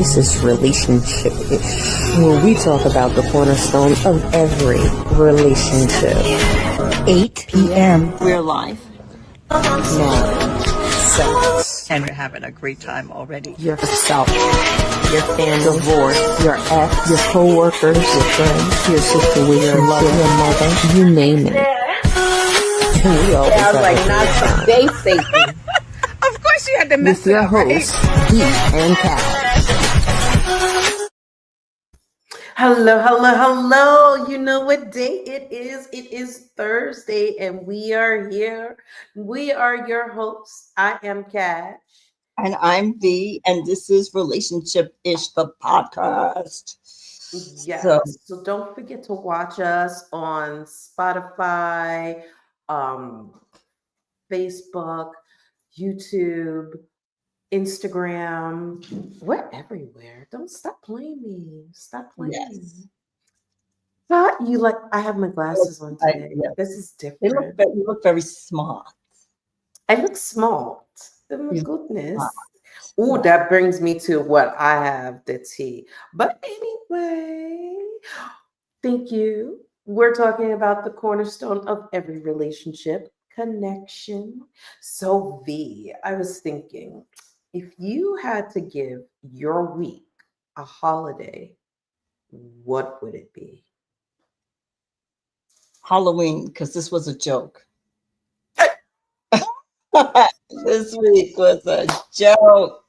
This is relationship where we talk about the cornerstone of every relationship. 8 p.m. We're live. Marriage, sex, And we're having a great time already. yourself, your family, divorce, your ex, your co-workers, your friends, your situation, your mother, you name it. We always have like not today, Satan. Of course you had to mess with your it up, right? hosts, Dee and Cal. Hello. You know what day it is? It is Thursday, and we are here. We are your hosts. I am Cash. And I'm V, and this is Relationship-ish, the podcast. Yes. So don't forget to watch us on Spotify, Facebook, YouTube, Instagram. We're everywhere. Don't stop playing me. Stop playing Yes. me. You like? I have my glasses on today. Yes. This is You different. look very smart. I look smart. Oh my You goodness. smart. Oh, that brings me to what I have, the tea. But anyway, thank you. We're talking about the cornerstone of every relationship, connection. So, V, I was thinking, if you had to give your week a holiday, what would it be? Halloween, because this was a joke. This week was a joke.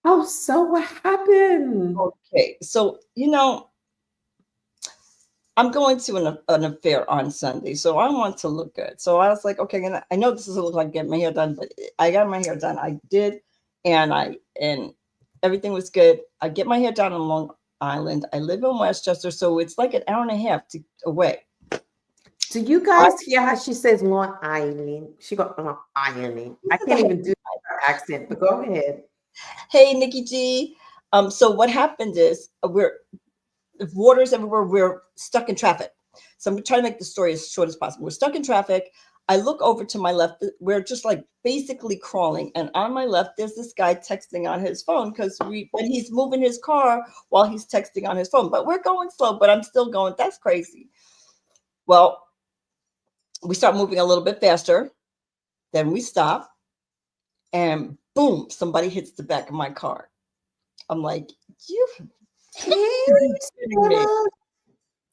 Oh, so what happened? Okay, so I'm going to an affair on Sunday, so I want to look good. So I was like, okay, and I know this doesn't look like getting my hair done, but I got my hair done. I did, and everything was good. I get my hair done on Long Island. I live in Westchester, so it's like an hour and a half away. Do you guys hear how she says Long Island? She got Long Island. I can't even do her accent, but go ahead. Hey, Nikki G. So what happened is water's everywhere. We're stuck in traffic. So I'm trying to make the story as short as possible. We're stuck in traffic. I look over to my left. We're just like basically crawling. And on my left, there's this guy texting on his phone because when he's moving his car while he's texting on his phone. But we're going slow, but I'm still going. That's crazy. Well, we start moving a little bit faster. Then we stop. And boom, somebody hits the back of my car. I'm like, you kidding me?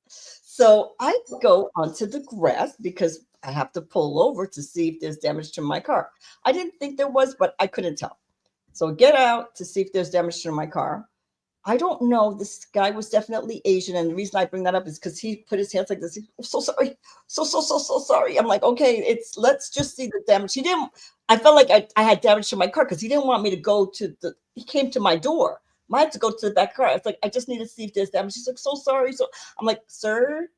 So I go onto the grass because I have to pull over to see if there's damage to my car. I didn't think there was, but I couldn't tell. So get out to see if there's damage to my car. I don't know. This guy was definitely Asian. And the reason I bring that up is because he put his hands like this. I'm so sorry. So sorry. I'm like, okay, let's just see the damage. I felt like I had damage to my car because he didn't want me to go he came to my door. I had to go to the back car. It's like, I just need to see if there's damage. He's like, so sorry. So I'm like, sir,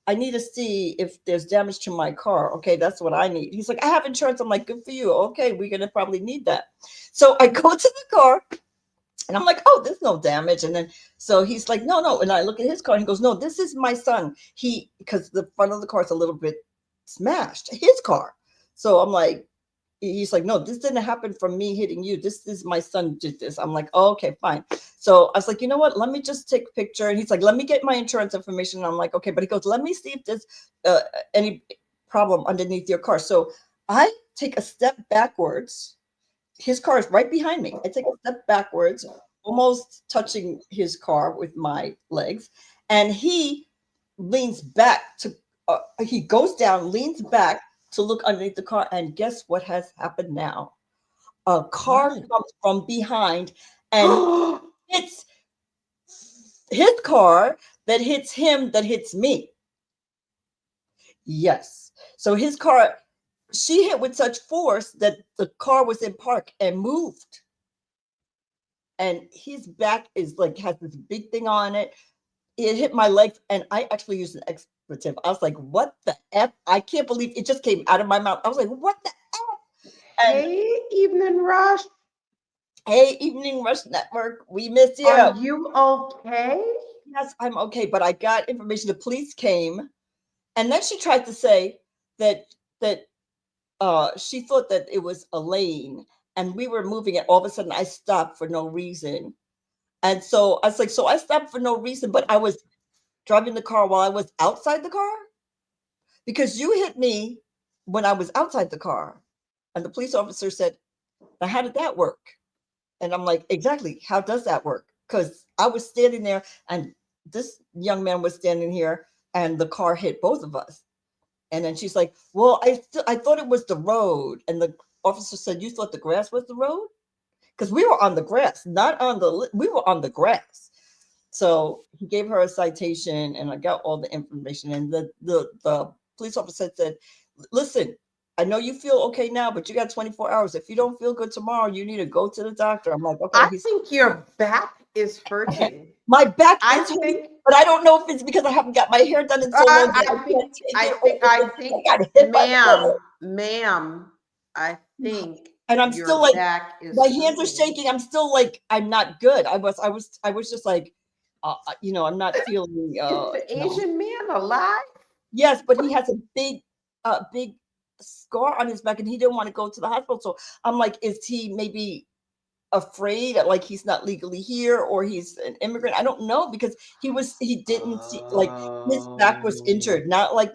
I need to see if there's damage to my car. Okay, that's what I need. He's like, I have insurance. I'm like, good for you. Okay, we're going to probably need that. So I go to the car. And I'm like, oh, there's no damage. And then, so he's like, no. And I look at his car and he goes, no, this is my son. Because the front of the car is a little bit smashed, his car. So I'm like, he's like, no, this didn't happen from me hitting you. This is my son did this. I'm like, oh, okay, fine. So I was like, you know what? Let me just take a picture. And he's like, let me get my insurance information. And I'm like, okay. But he goes, let me see if there's any problem underneath your car. So I take a step backwards. His car is right behind me. I take a step backwards, almost touching his car with my legs. And he leans back he goes down, leans back to look underneath the car. And guess what has happened now? A car comes from behind and hits his car that hits him, that hits me. Yes. So his car, she hit with such force that the car was in park and moved. And his back is like, has this big thing on it. It hit my legs, and I actually used an expletive. I was like, what the F? I can't believe it just came out of my mouth. I was like, what the F? And hey, Evening Rush. Hey, Evening Rush Network. We miss you. Are you okay? Yes, I'm okay. But I got information. The police came, and then she tried to say that she thought that it was a lane and we were moving it. All of a sudden I stopped for no reason. And so I was like, so I stopped for no reason, but I was driving the car while I was outside the car because you hit me when I was outside the car. And the police officer said, now how did that work? And I'm like, exactly. How does that work? Because I was standing there and this young man was standing here and the car hit both of us. And then she's like, well, I thought it was the road. And the officer said, you thought the grass was the road? Because we were on the grass, not on the, we were on the grass. So he gave her a citation and I got all the information. And the police officer said, listen, I know you feel okay now, but you got 24 hours. If you don't feel good tomorrow, you need to go to the doctor. I'm like, okay. I think your back is hurting. My back I is hurting, think but I don't know if it's because I haven't got my hair done in so long that I can't take it. I think, I got hit by the ma'am, car. ma'am, I think And I'm still your like, back is my hands are hurting. shaking. I'm still like, I'm not good. I was just like, you know, I'm not feeling. Is the No. Asian man alive? Yes, but he has a big scar on his back, and he didn't want to go to the hospital. So I'm like, is he maybe afraid, like he's not legally here, or he's an immigrant? I don't know because he didn't see, like his back was injured, not like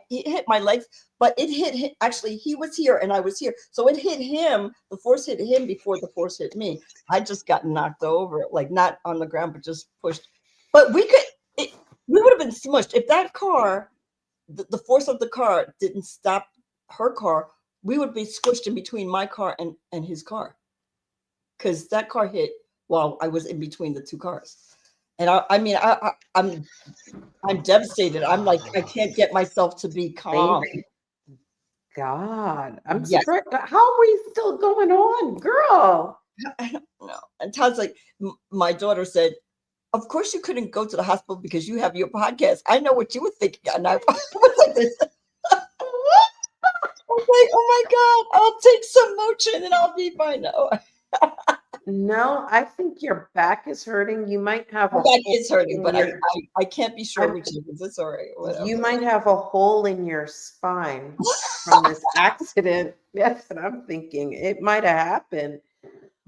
it hit my legs, but it hit him. Actually, he was here and I was here, so it hit him. The force hit him before the force hit me. I just got knocked over, like not on the ground, but just pushed. But we would have been smushed if that car, the force of the car didn't stop her car. We would be squished in between my car and his car because that car hit while I was in between the two cars. And I mean, I'm devastated. I'm like, I can't get myself to be calm. Thank God. I'm Yes. surprised. How are we still going on, girl? I don't know. And Todd's like, my daughter said, of course you couldn't go to the hospital because you have your podcast. I know what you were thinking. And I was like this. I was like, oh my God, I'll take some Motrin and I'll be fine. No, No, I think your back is hurting. You might have my a back hole is hurting, in but your, I can't be sure I'm- which is. It's all right. Whatever. you might have a hole in your spine from this accident. That's what I'm thinking. It might have happened.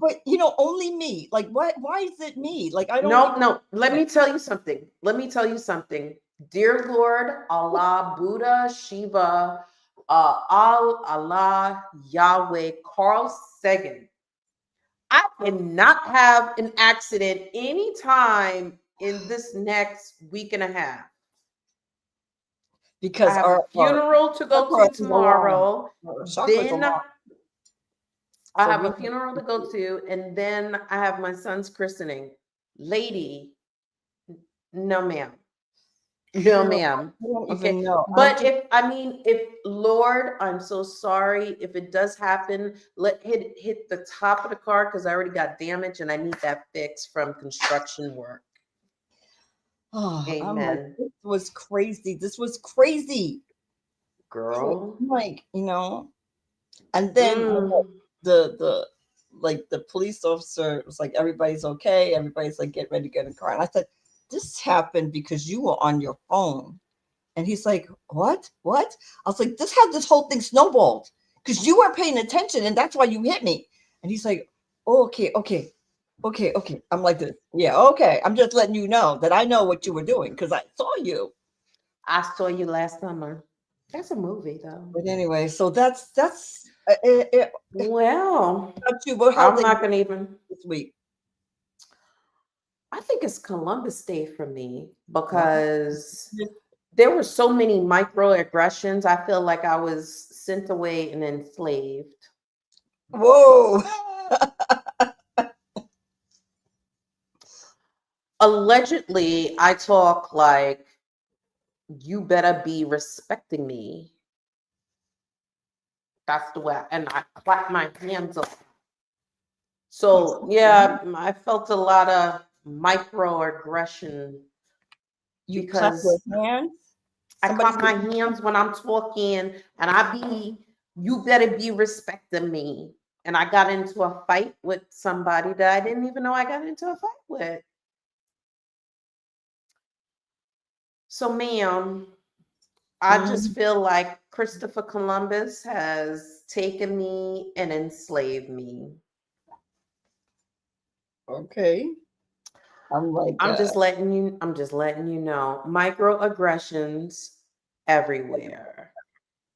But you know, only me. Like, why is it me? Like, I don't No, even no. Let me tell you something. Let me tell you something. Dear Lord, Allah, Buddha, Shiva, Allah, Yahweh, Carl Sagan. I cannot have an accident anytime in this next week and a half. I because have a funeral to go car to is alarm. tomorrow. Our chakras Then alarm. I So have we a funeral to go to, and then I have my son's christening. Lady, no, ma'am. No, ma'am. I don't Okay. even know. But if Lord, I'm so sorry. If it does happen, let hit the top of the car because I already got damage and I need that fixed from construction work. Oh, I'm like, Amen. this was crazy. This was crazy. Girl. I'm like, you know, and then Mm. the like the police officer was like, everybody's okay. Everybody's like, get ready to get in the car. And I said, this happened because you were on your phone. And he's like, what? What? I was like, this how this whole thing snowballed because you weren't paying attention and that's why you hit me. And he's like, oh, okay. I'm like this. Yeah, okay. I'm just letting you know that I know what you were doing because I saw you. I saw you last summer. That's a movie, though. But anyway, so that's Well, about you. But how I'm they not gonna even. this week? I think it's Columbus Day for me because there were so many microaggressions. I feel like I was sent away and enslaved. Whoa. Allegedly, I talk like, you better be respecting me. That's the way, and I clap my hands up. So yeah, I felt a lot of microaggression You clap because your hands. I Somebody clap my hands when I'm talking, and you better be respecting me. And I got into a fight with somebody that I didn't even know I got into a fight with. So, ma'am, I just feel like Christopher Columbus has taken me and enslaved me. Okay. I'm like, I'm just letting you know. Microaggressions everywhere.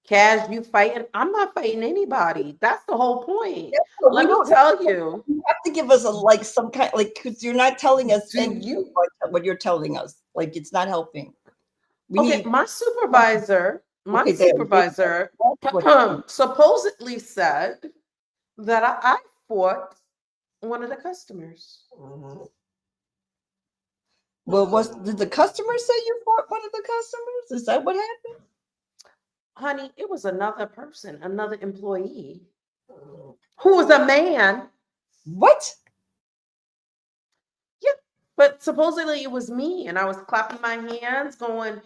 Cash, you fighting? I'm not fighting anybody. That's the whole point. yeah, but we Let me don't tell you. you have to give us a like some kind like because you're not telling us Do anything you? about what you're telling us. Like it's not helping. We Okay, need my okay, there you go. supervisor That's what you need. supposedly said that I fought one of the customers. Well, did the customer say you fought one of the customers? Is that what happened? Honey, it was another person, another employee who was a man. What? Yeah, but supposedly it was me, and I was clapping my hands, going,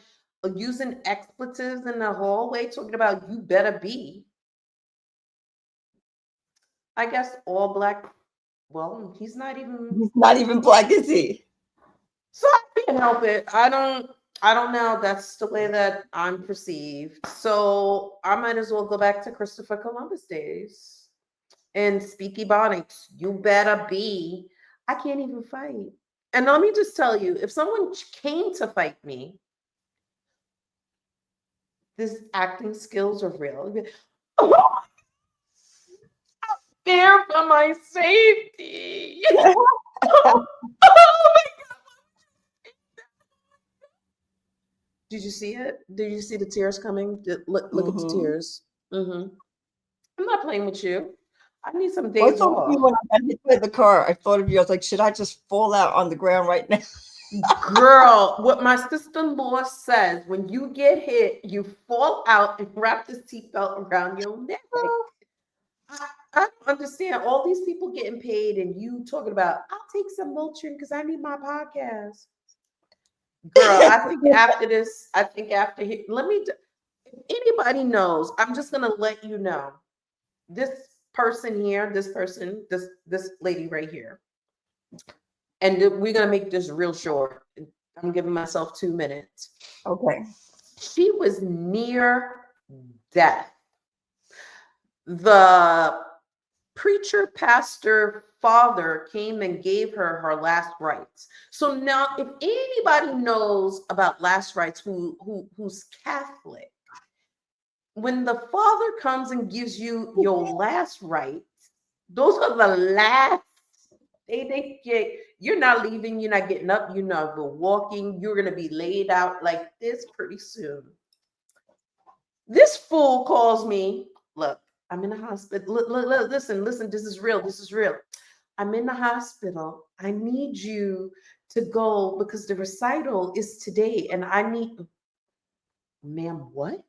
using expletives in the hallway, talking about you better be. I guess all black. Well, he's not even. He's not even black, is he? So I can't help it. I don't know. That's the way that I'm perceived. So I might as well go back to Christopher Columbus days and speaky bonics. You better be. I can't even fight. And let me just tell you, if someone came to fight me, these acting skills are real. Oh, there for my safety. Oh my God. Did you see it? Did you see the tears coming? Look at the tears. I'm not playing with you. I need some I days thought of you off. when I got hit by the car. I thought of you. I was like, should I just fall out on the ground right now? Girl, what my sister-in-law says, when you get hit, you fall out and wrap the seatbelt around your neck. I don't understand all these people getting paid and you talking about, I'll take some Motrin because I need my podcast. Girl, I think after this, let me, if anybody knows, I'm just going to let you know. This person here, this lady right here, and we're going to make this real short. I'm giving myself 2 minutes. Okay. She was near death. The preacher pastor father came and gave her last rites. So now if anybody knows about last rites who's Catholic, when the father comes and gives you your last rites, those are the last they get. You're not leaving, you're not getting up, you're not walking, you're gonna be laid out like this pretty soon. This fool calls me. Look, I'm in the hospital. Listen, this is real. This is real. I'm in the hospital. I need you to go because the recital is today and I need, ma'am, what?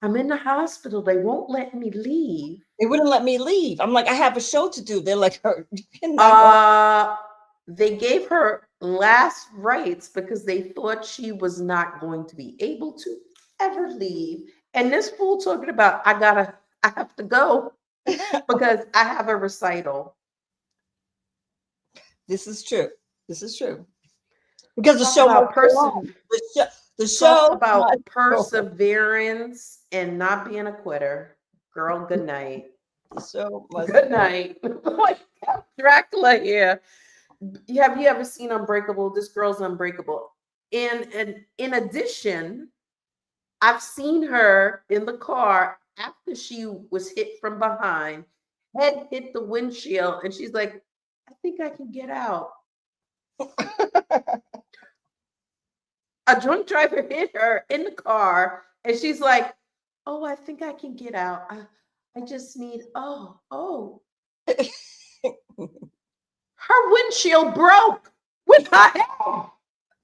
I'm in the hospital. They won't let me leave. They wouldn't let me leave. I'm like, I have a show to do. They're like, you cannot go. They gave her last rites because they thought she was not going to be able to ever leave. And this fool talking about, I have to go because I have a recital. This is true. This is true. Because the Talk show must about go on. The talk show about must go on. perseverance and not being a quitter. Girl, good night. The show must Good go. night. Like Dracula here. Have you ever seen Unbreakable? This girl's unbreakable. And in addition, I've seen her in the car after she was hit from behind, head hit the windshield, and she's like, I think I can get out. A drunk driver hit her in the car, and she's like, oh, I think I can get out. I just need, oh. Her windshield broke with her head.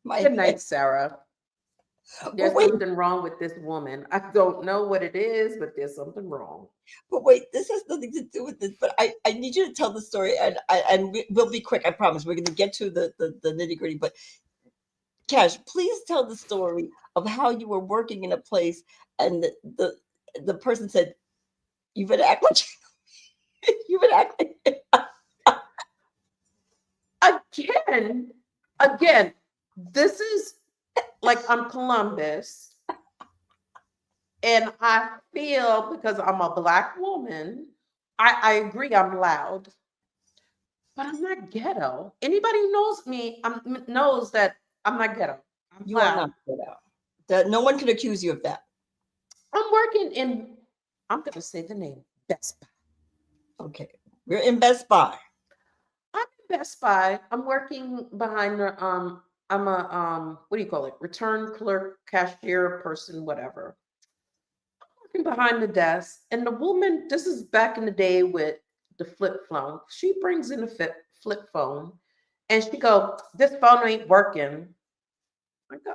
My Good night, head. Sarah. But There's wait, something wrong with this woman. I don't know what it is, but there's something wrong. this has nothing to do with this. But I need you to tell the story, and we'll be quick. I promise. We're going to get to the nitty gritty. But Cash, please tell the story of how you were working in a place, and the person said, "You better act like you better act like." Again, this is like I'm Columbus, and I feel because I'm a black woman, I agree I'm loud. but I'm not ghetto. Anybody who knows me knows that I'm not ghetto. I'm You are loud. not good out. That no one can accuse you of that. I'm working in, I'm going to say the name, Best Buy. Okay. We're in Best Buy. I'm in Best Buy. I'm working behind the, I'm a, what do you call it? Return clerk, cashier person, whatever. Working behind the desk. And the woman, this is back in the day with the flip phone. She brings in a flip phone and she go, this phone ain't working.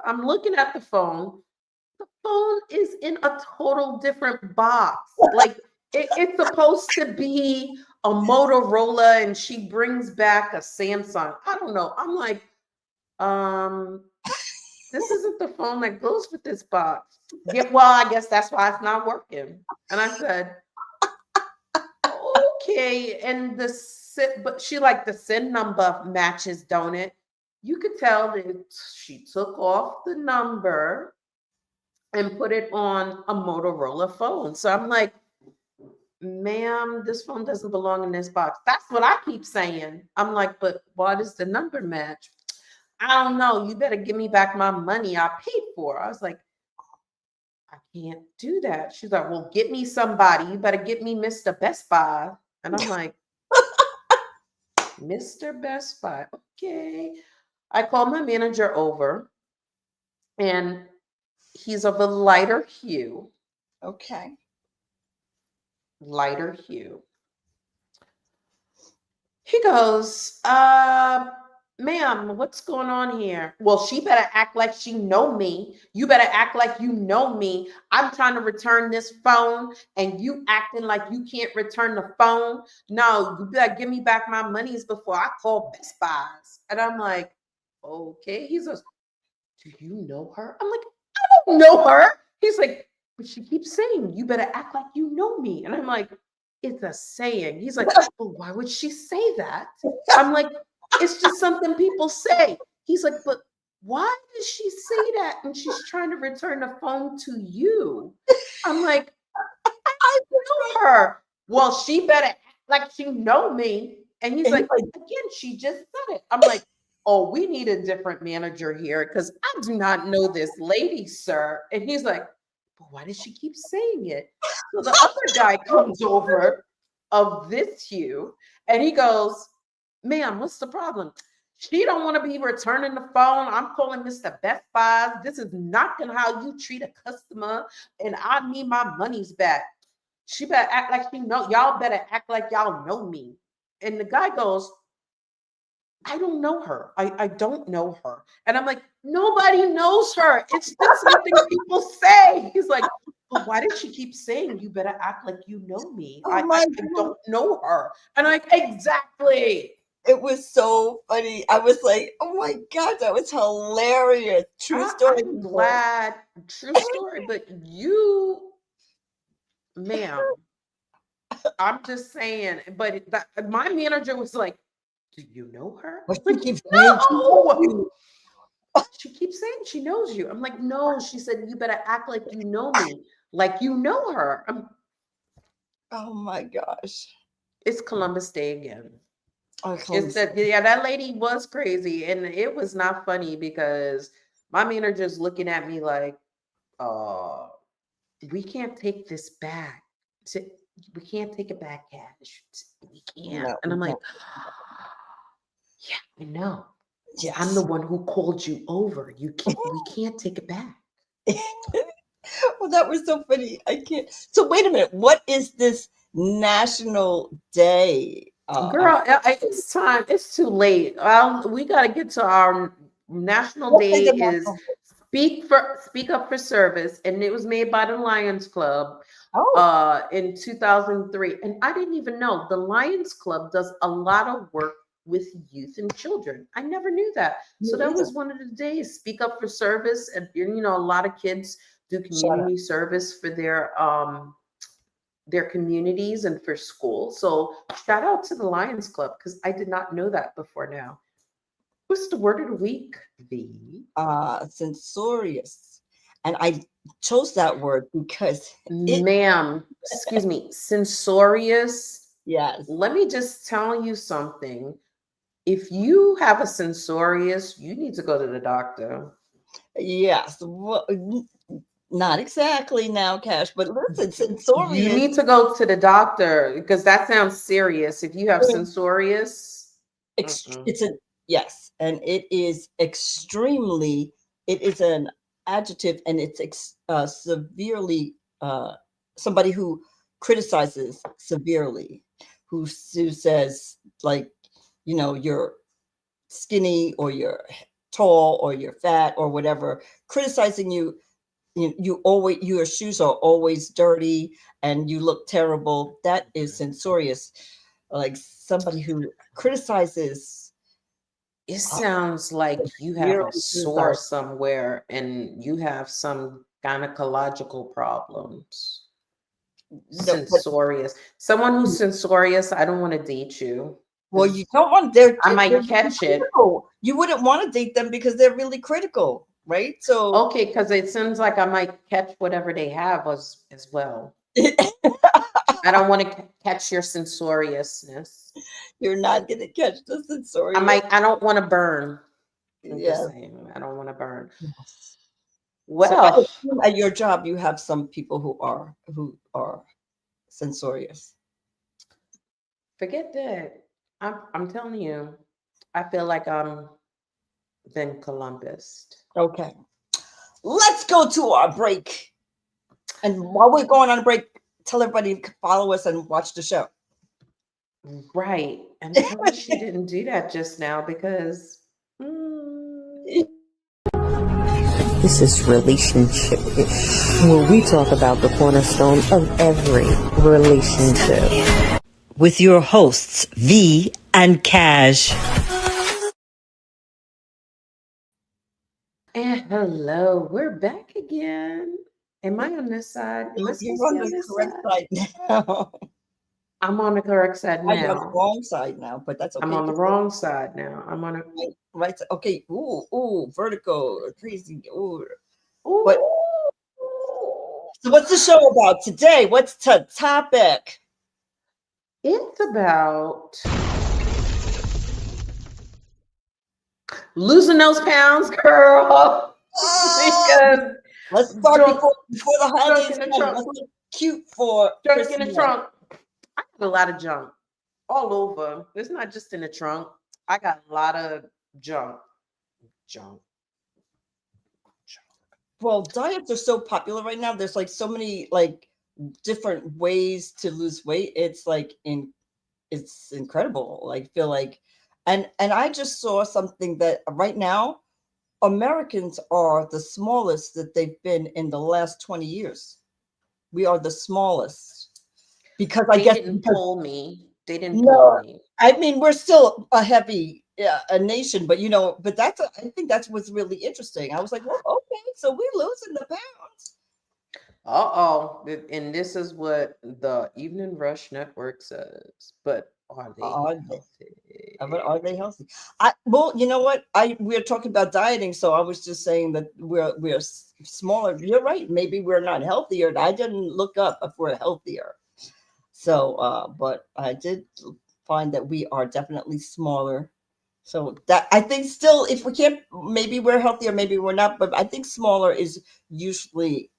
I'm looking at the phone. The phone is in a total different box. Like it's supposed to be a Motorola and she brings back a Samsung. I don't know. I'm like, this isn't the phone that goes with this box. Yeah, well, I guess that's why it's not working. And I said, okay. And but she like the SIN number matches, don't it? You could tell that she took off the number and put it on a Motorola phone. So I'm like, ma'am, this phone doesn't belong in this box. That's what I keep saying. I'm like, but why does the number match? I don't know. You better give me back my money I paid for. I was like, I can't do that. She's like, well, get me somebody. You better get me Mr. Best Buy. And I'm like, Mr. Best Buy. Okay. I called my manager over and he's of a lighter hue. Okay. Lighter hue. He goes, ma'am, what's going on here? Well, she better act like she know me. You better act like you know me. I'm trying to return this phone and you acting like you can't return the phone. No, you better give me back my monies before I call Best Buys. And I'm like, okay. He says, do you know her? I'm like, I don't know her. He's like, but she keeps saying, you better act like you know me. And I'm like, it's a saying. He's like, well, why would she say that? I'm like, it's just something people say. He's like, but why does she say that? And she's trying to return the phone to you. I'm like, I know her. Well, she better act like she know me. And he's like, again, she just said it. I'm like, oh, we need a different manager here because I do not know this lady, sir. And he's like, but why does she keep saying it? So the other guy comes over of this hue and he goes, ma'am, what's the problem? She don't want to be returning the phone. I'm calling Mr. Best Buy. This is not gonna how you treat a customer, and I need my monies back. She better act like she know. Y'all better act like y'all know me. And the guy goes, I don't know her. I don't know her. And I'm like, nobody knows her. It's just something people say. He's like, but why does she keep saying you better act like you know me? Oh I my don't know her. And I'm like, exactly. It was so funny. I was like, oh my God, that was hilarious. True story. I'm glad. True story. But you, ma'am, I'm just saying. But my manager was like, do you know her? But Like, she keeps saying she knows no. you. She keeps saying she knows you. I'm like, no. She said, you better act like you know me, like you know her. Oh my gosh. It's Columbus Day again. Oh, It's that, yeah, that lady was crazy. And it was not funny because my manager's looking at me like, uh, we can't take this back. We can't take it back, cash. We can't. no, And I'm like, no. yeah, I know. Yes. I'm the one who called you over. You can't. We can't take it back. Well, that was so funny. I can't. So wait a minute. What is this National Day? Girl, it's time. It's too late. We got to get to our National What Day is the is National Day? Speak Up for Service, and it was made by the Lions Club Oh, in 2003. And I didn't even know the Lions Club does a lot of work with youth and children. I never knew that. So me that either. was one of the days. Speak Up for Service, and a lot of kids do Shut up. community service for their communities and for school. So shout out to the Lions Club because I did not know that before now. What's the word of the week? V. Censorious. And I chose that word because Ma'am, excuse me, censorious. Yes. Let me just tell you something. If you have a censorious, you need to go to the doctor. Yes. Well, not exactly now, Cash, but listen, You censorious. need to go to the doctor because that sounds serious. If you have censorious, It's a yes, and it is extremely. It is an adjective, and it's severely. Somebody who criticizes severely, who says like, you're skinny or you're tall or you're fat or whatever, criticizing you. You always, your shoes are always dirty and you look terrible. That is censorious, like somebody who criticizes. it sounds like you have a Severely sore criticizes. somewhere and you have some gynecological problems. No, but Censorious. Someone who's censorious, I don't want to date you well, you because don't want. I They're might really catch it. critical. You wouldn't want to date them because they're really critical, right? So Okay, because it seems like I might catch whatever they have as well. I don't want to catch your censoriousness. you're not gonna catch the censorious. I don't want to burn. I'm just Yes. saying, I don't want to burn. Yes. So I Well, assume at your job you have some people who are censorious. forget that. I'm telling you, I feel like I'm then Columbus. Okay, let's go to our break. And while we're going on a break, tell everybody to follow us and watch the show. Right. And I wish you didn't do that just now because This is Relationship Ish, where we talk about the cornerstone of every relationship. With your hosts, V and Cash. and hello, we're back again. Am I on this side? Am I You're supposed to on be on the this correct side? side now. I'm on the correct side You're on the now. wrong side now, but that's I'm okay. on the wrong side now. I'm on a Right. Okay. Ooh, vertigo, crazy. Ooh. ooh. But so what's the show about today? What's the topic? It's about losing those pounds, girl. Because Let's start drunk, before the drunk holidays in the come. trunk, Let's look cute for drunk in the Christmas. trunk. I got a lot of junk all over. It's not just in the trunk. I got a lot of junk. Junk. Well, diets are so popular right now. There's like so many like different ways to lose weight. It's like it's incredible. I feel like, and I just saw something that right now Americans are the smallest that they've been in the last 20 years. We are the smallest because I They guess didn't because pull me. They didn't pull no, me. I mean we're still a heavy a nation, but but I think that's what's really interesting. I was like, well, okay, so we're losing the pounds. Uh-oh. And this is what the Evening Rush Network says. But are they Are they, healthy? but are they healthy? Well, you know what? We're talking about dieting, so I was just saying that we're smaller. You're right. Maybe we're not healthier. I didn't look up if we're healthier. So, but I did find that we are definitely smaller. So that I think still, if we can't, maybe we're healthier, maybe we're not. But I think smaller is usually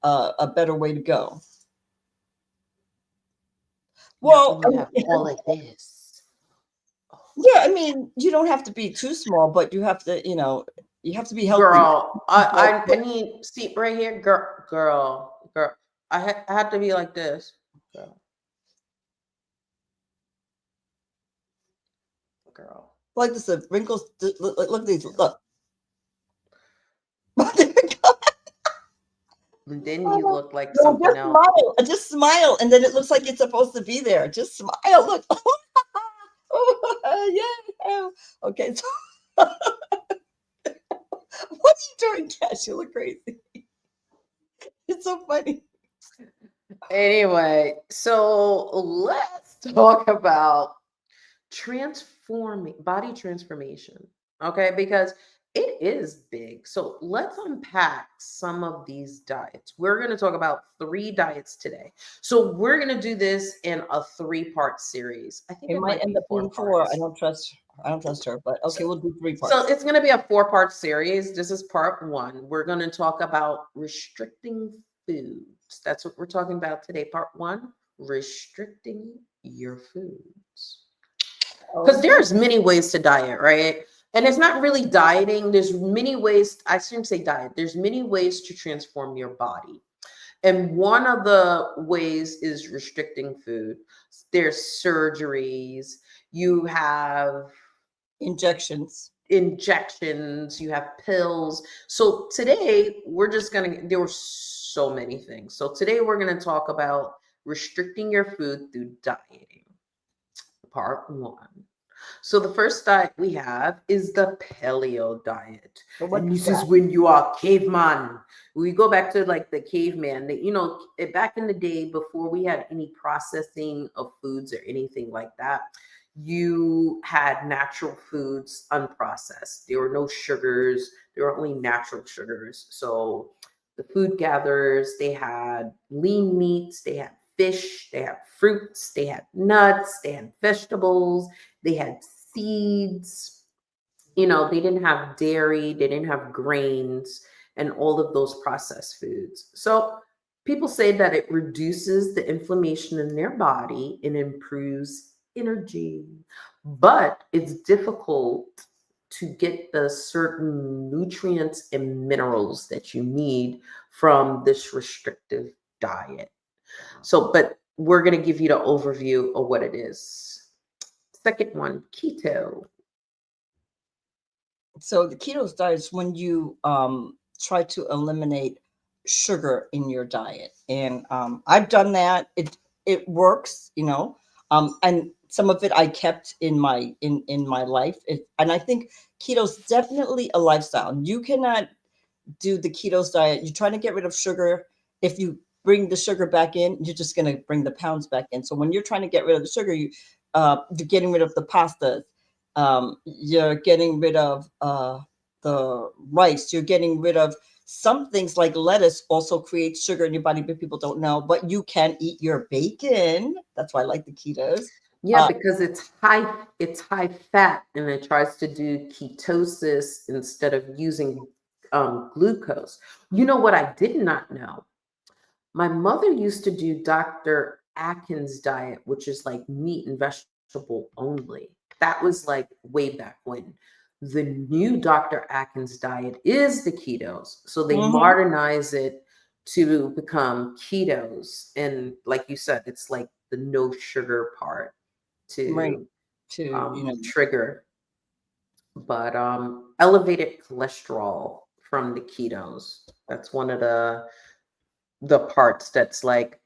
a better way to go. Not Well, when you have all of this. yeah, I mean, you don't have to be too small, but you have to be healthy. Girl, I need see right here, girl. I had to be like this. Girl. Girl. Like this, wrinkles. Look at these. Look. And then you look like No, something just else. smile. Just smile, and then it looks like it's supposed to be there. Just smile. Look. Yeah. Okay. So, what are you doing, Cash? You look crazy. It's so funny. Anyway, so let's talk about transforming body transformation. Okay, because it is big. So let's unpack some of these diets. We're going to talk about 3 diets today. So we're going to do this in a 3-part series. I think It it might might end be up 4 being 4. I parts. don't trust I don't trust her, but okay, we'll do 3 parts. So it's going to be a 4-part series. This is part 1. We're going to talk about restricting foods. That's what we're talking about today. Part 1, restricting your foods. Because there's many ways to diet, right? And it's not really dieting. There's many ways. I shouldn't say diet. There's many ways to transform your body. And one of the ways is restricting food. There's surgeries. You have Injections. You have pills. So today there were so many things. So today we're going to talk about restricting your food through dieting. Part 1. So the first diet we have is the paleo diet. And this is when you are caveman. We go back to like the caveman that, back in the day before we had any processing of foods or anything like that, you had natural foods unprocessed. There were no sugars. There were only natural sugars. So the food gatherers, they had lean meats, they had fish, they had fruits, they had nuts, they had vegetables, they had seeds. They didn't have dairy, they didn't have grains and all of those processed foods. So people say that it reduces the inflammation in their body and improves energy, but it's difficult to get the certain nutrients and minerals that you need from this restrictive diet. So, but we're going to give you the overview of what it is. Second one, keto. So the keto diet is when you try to eliminate sugar in your diet, and I've done that. It works, and some of it I kept in my life. And I think keto's definitely a lifestyle. You cannot do the keto diet. You're trying to get rid of sugar. If you bring the sugar back in, you're just going to bring the pounds back in. So when you're trying to get rid of the sugar, you're getting rid of the pastas. You're getting rid of the rice. You're getting rid of some things like lettuce also creates sugar in your body, but people don't know. But you can eat your bacon. That's why I like the ketos. Yeah, because it's high fat, and it tries to do ketosis instead of using glucose. You know what I did not know? My mother used to do Dr. Atkins diet, which is like meat and vegetable only. That was like way back when. The new Dr. Atkins diet is the ketos. So they modernize it to become ketos. And like you said, it's like the no sugar part to trigger. But elevated cholesterol from the ketos. That's one of the parts that's like,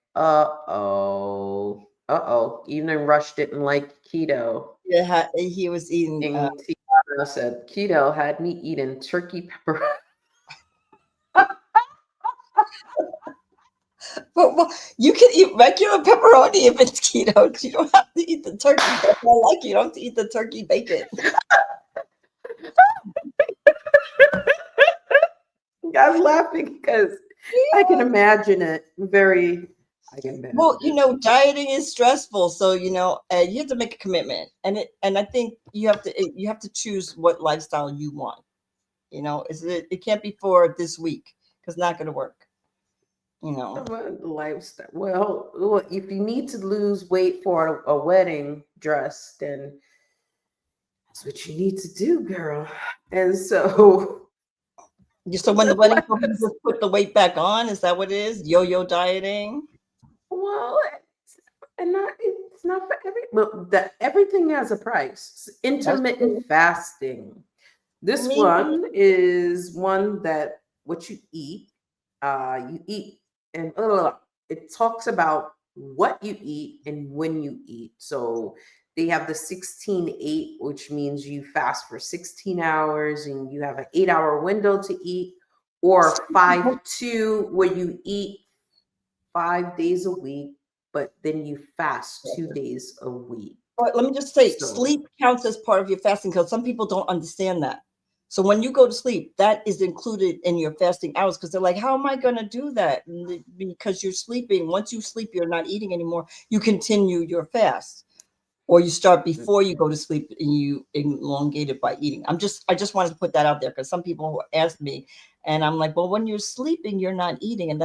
even Rush didn't like keto. Yeah, he was eating. And Tiana said keto had me eating turkey pepper. But well, you can eat regular pepperoni if it's keto. You don't have to eat the turkey. That's what I like. You don't have to eat the turkey bacon. I'm laughing because I can imagine it. I can imagine. Well, dieting is stressful, so you have to make a commitment, and I think you have to choose what lifestyle you want. It can't be for this week because it's not going to work. Lifestyle. Well, if you need to lose weight for a wedding dress, then that's what you need to do, girl. And so when the wedding comes, you just put the weight back on. Is that what it is? Yo-yo dieting? Well, it's not for everything has a price. Intermittent fasting. This one is one that what you eat, and it talks about what you eat and when you eat. So they have the 16-8, which means you fast for 16 hours and you have an 8-hour window to eat, or 5-2, where you eat 5 days a week, but then you fast 2 days a week. But let me just say, sleep counts as part of your fasting because some people don't understand that. So when you go to sleep, that is included in your fasting hours because they're like, how am I going to do that? Because you're sleeping. Once you sleep, you're not eating anymore. You continue your fast. or you start before you go to sleep and you elongate it by eating. I just wanted to put that out there because some people ask me, and I'm like, well, when you're sleeping, you're not eating, and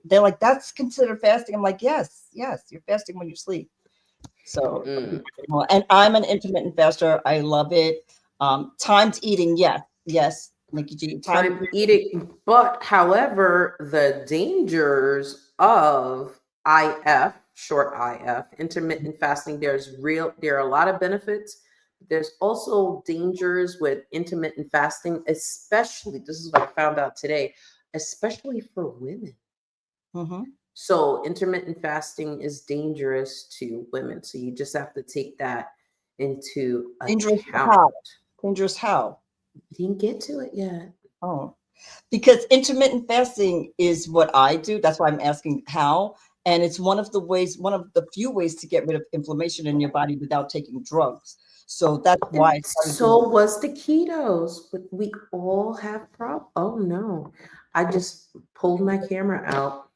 they're like, that's considered fasting. I'm like, yes, you're fasting when you sleep. So, and I'm an intermittent faster. I love it. Timed eating, yes, Nikki G. Time eating, but however, the dangers of IF, short IF, intermittent fasting, there are a lot of benefits. There's also dangers with intermittent fasting, especially, this is what I found out today, especially for women. Mm-hmm. So intermittent fasting is dangerous to women. So you just have to take that into Dangerous account. how? Dangerous how? Didn't get to it yet. Oh, because intermittent fasting is what I do. That's why I'm asking how. And it's one of the few ways to get rid of inflammation in your body without taking drugs. So that's why I And started so doing it. was the ketos, but we all have problems. Oh no, I just pulled my camera out.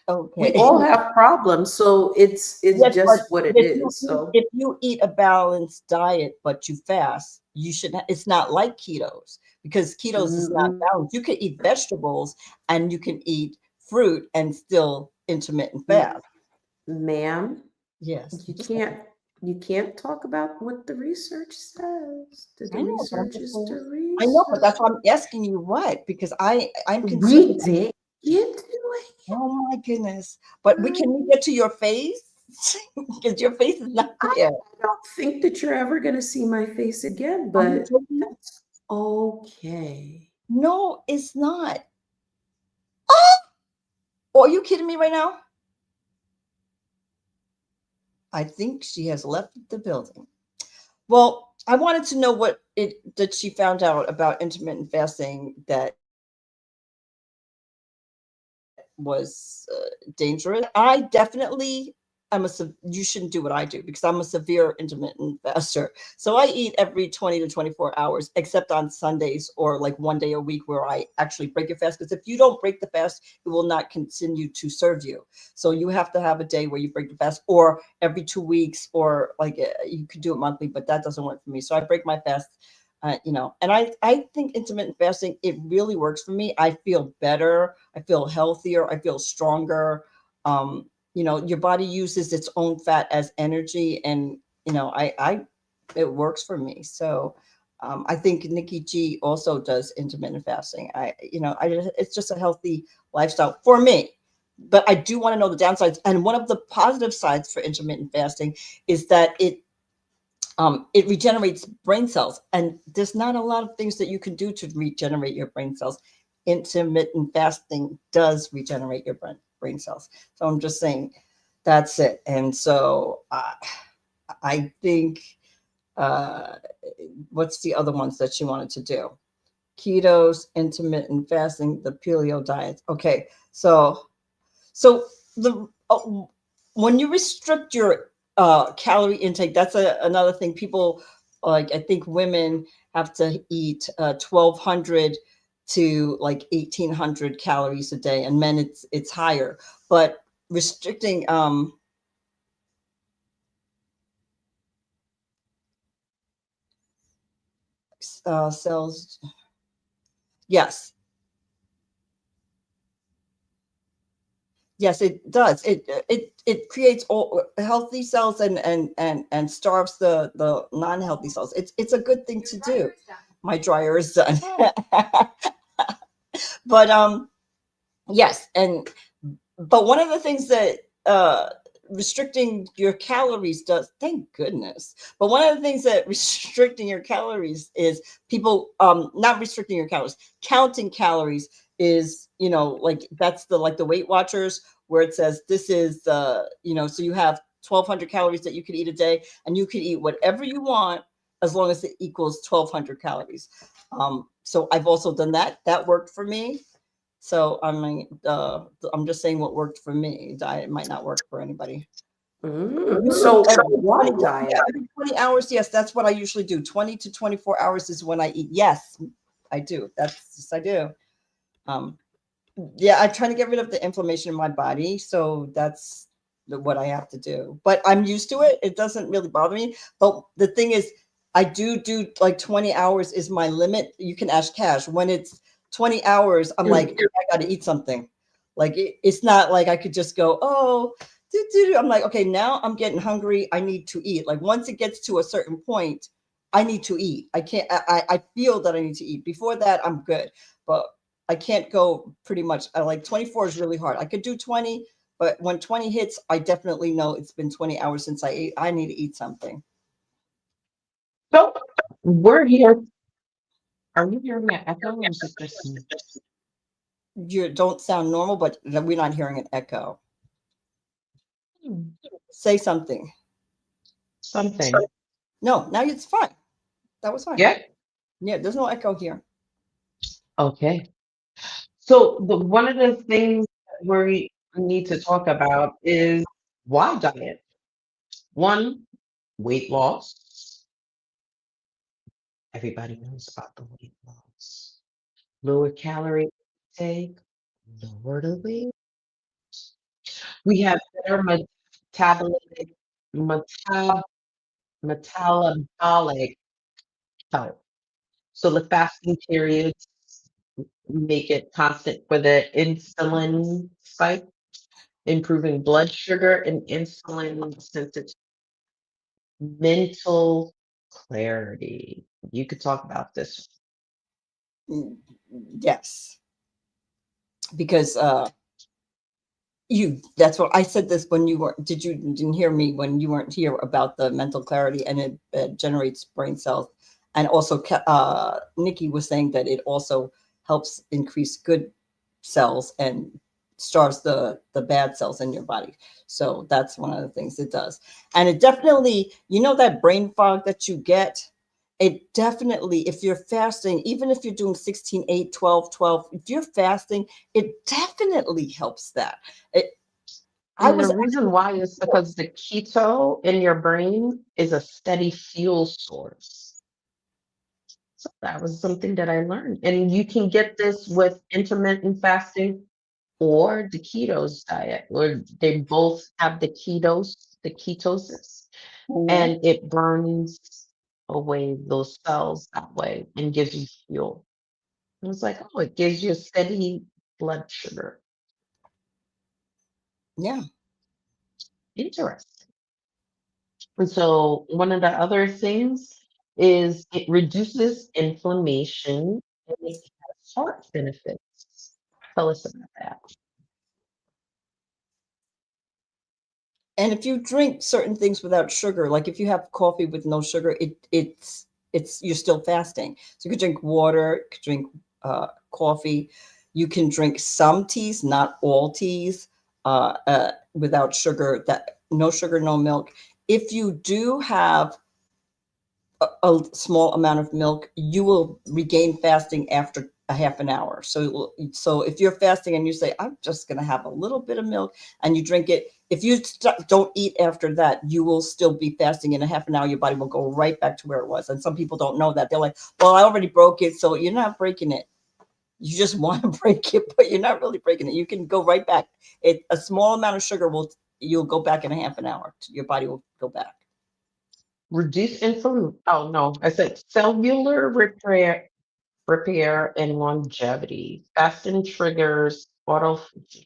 We Okay. all have problems, so it's Yes, but just what it if you is. eat, So if you eat a balanced diet but you fast, you should. It's not like ketos because ketos is not mm, balanced. You can eat vegetables and you can eat fruit and still intermittent mm, fast. ma'am, Yes, you can't talk about what the research says. The I know, but I'm research just is saying. the I know, but that's research. why I'm asking you what because I'm concerned. We did get to it. Oh my goodness! But can we get to your face? Because your face is not I there. don't think that you're ever going to see my face again, Are you but joking? that's okay. No, it's not. Oh, are you kidding me right now? I think she has left the building. Well, I wanted to know what it that she found out about intermittent fasting that was dangerous. I definitely you shouldn't do what I do because I'm a severe intermittent faster. So I eat every 20 to 24 hours, except on Sundays or like one day a week where I actually break your fast. Because if you don't break the fast, it will not continue to serve you. So you have to have a day where you break the fast, or every 2 weeks, or like you could do it monthly, but that doesn't work for me. So I break my fast. And I think intermittent fasting, it really works for me. I feel better. I feel healthier. I feel stronger. Your body uses its own fat as energy, and it works for me. So I think Nikki G also does intermittent fasting. It's just a healthy lifestyle for me. But I do want to know the downsides. And one of the positive sides for intermittent fasting is that it regenerates brain cells, and there's not a lot of things that you can do to regenerate your brain cells. Intermittent fasting does regenerate your brain cells. So I'm just saying that's it. And so I think uh, what's the other ones that she wanted to do? Ketos, intermittent fasting, the paleo diet. Okay, so the when you restrict your calorie intake, that's another thing. People like, I think women have to eat 1,200 to like 1,800 calories a day, and men it's higher. But restricting cells, yes. Yes, it does. It creates all healthy cells and starves the non-healthy cells. It's a good thing to do. My dryer is done. But yes, but one of the things that restricting your calories does, thank goodness. But one of the things that restricting your calories is people not restricting your calories, counting calories is, like that's the Weight Watchers, where it says this is so you have 1,200 calories that you could eat a day, and you can eat whatever you want as long as it equals 1,200 calories. So I've also done that. That worked for me. So I mean, I'm just saying what worked for me. Diet might not work for anybody. So Every 20, what yeah, diet? every 20 hours, yes, that's what I usually do. 20 to 24 hours is when I eat. Yes, I do. Yes, I do. Um, yeah, I'm trying to get rid of the inflammation in my body. So that's what I have to do. But I'm used to it. It doesn't really bother me. But the thing is, I do like 20 hours is my limit. You can ask Cash. When it's 20 hours, I'm like, I got to eat something. Like it's not like I could just go, oh, I'm like, okay, now I'm getting hungry. I need to eat. Like once it gets to a certain point, I need to eat. I can't. I feel that I need to eat. Before that, I'm good. But I can't go pretty much. I like 24 is really hard. I could do 20, but when 20 hits, I definitely know it's been 20 hours since I ate. I need to eat something. So we're here. Are you hearing that echo or is it just me? You don't sound normal, but we're not hearing an echo. Hmm, Say something. something. No, now it's fine. That was fine. Yeah. Yeah, there's no echo here. Okay. So one of the things that we need to talk about is why diet. One, weight loss. Everybody knows about the weight loss. Lower calorie intake, lower the weight. We have better metabolic, metab, metabolic health. So the fasting periods make it constant for the insulin spike, improving blood sugar and insulin sensitivity, mental clarity. You could talk about this. Mm, yes, because that's what I said this when you weren't, didn't hear me when you weren't here about the mental clarity, and it generates brain cells. And also Nikki was saying that it also helps increase good cells and starves the bad cells in your body. So that's one of the things it does. And it definitely, that brain fog that you get, it definitely, if you're fasting, even if you're doing 16, 8, 12, 12, if you're fasting, it definitely helps that. I And the was reason why is because the keto in your brain is a steady fuel source. So that was something that I learned. And you can get this with intermittent fasting or the ketos diet, where they both have the ketosis, Mhm. and it burns away those cells that way and gives you fuel. And it's like, oh, it gives you a steady blood sugar. Yeah. Interesting. And so one of the other things is it reduces inflammation and it has heart benefits. Tell us about that. And if you drink certain things without sugar, like if you have coffee with no sugar, it's you're still fasting. So you could drink water, you could drink coffee. You can drink some teas, not all teas, without sugar. That no sugar, no milk. If you do have a small amount of milk, you will regain fasting after a half an hour. So if you're fasting and you say, I'm just going to have a little bit of milk, and you drink it, if you don't eat after that, you will still be fasting. In a half an hour, your body will go right back to where it was. And some people don't know that. They're like, well, I already broke it. So you're not breaking it. You just want to break it, but you're not really breaking it. You can go right back. A small amount of sugar you'll go back in a half an hour. Your body will go back. Reduce inflammation. Oh no, I said cellular repair and longevity. Fasting triggers autophagy,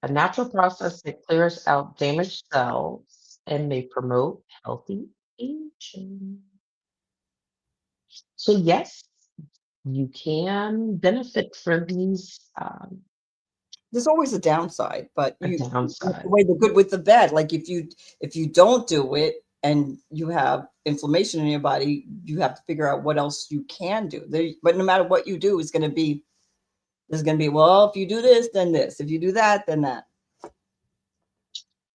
a natural process that clears out damaged cells and may promote healthy aging. So yes, you can benefit from these There's always a downside, but a you have to downside. weigh the good with the bad. Like if you don't do it and you have inflammation in your body, you have to figure out what else you can do. But no matter what you do, there's gonna be, well, if you do this, then this. If you do that, then that.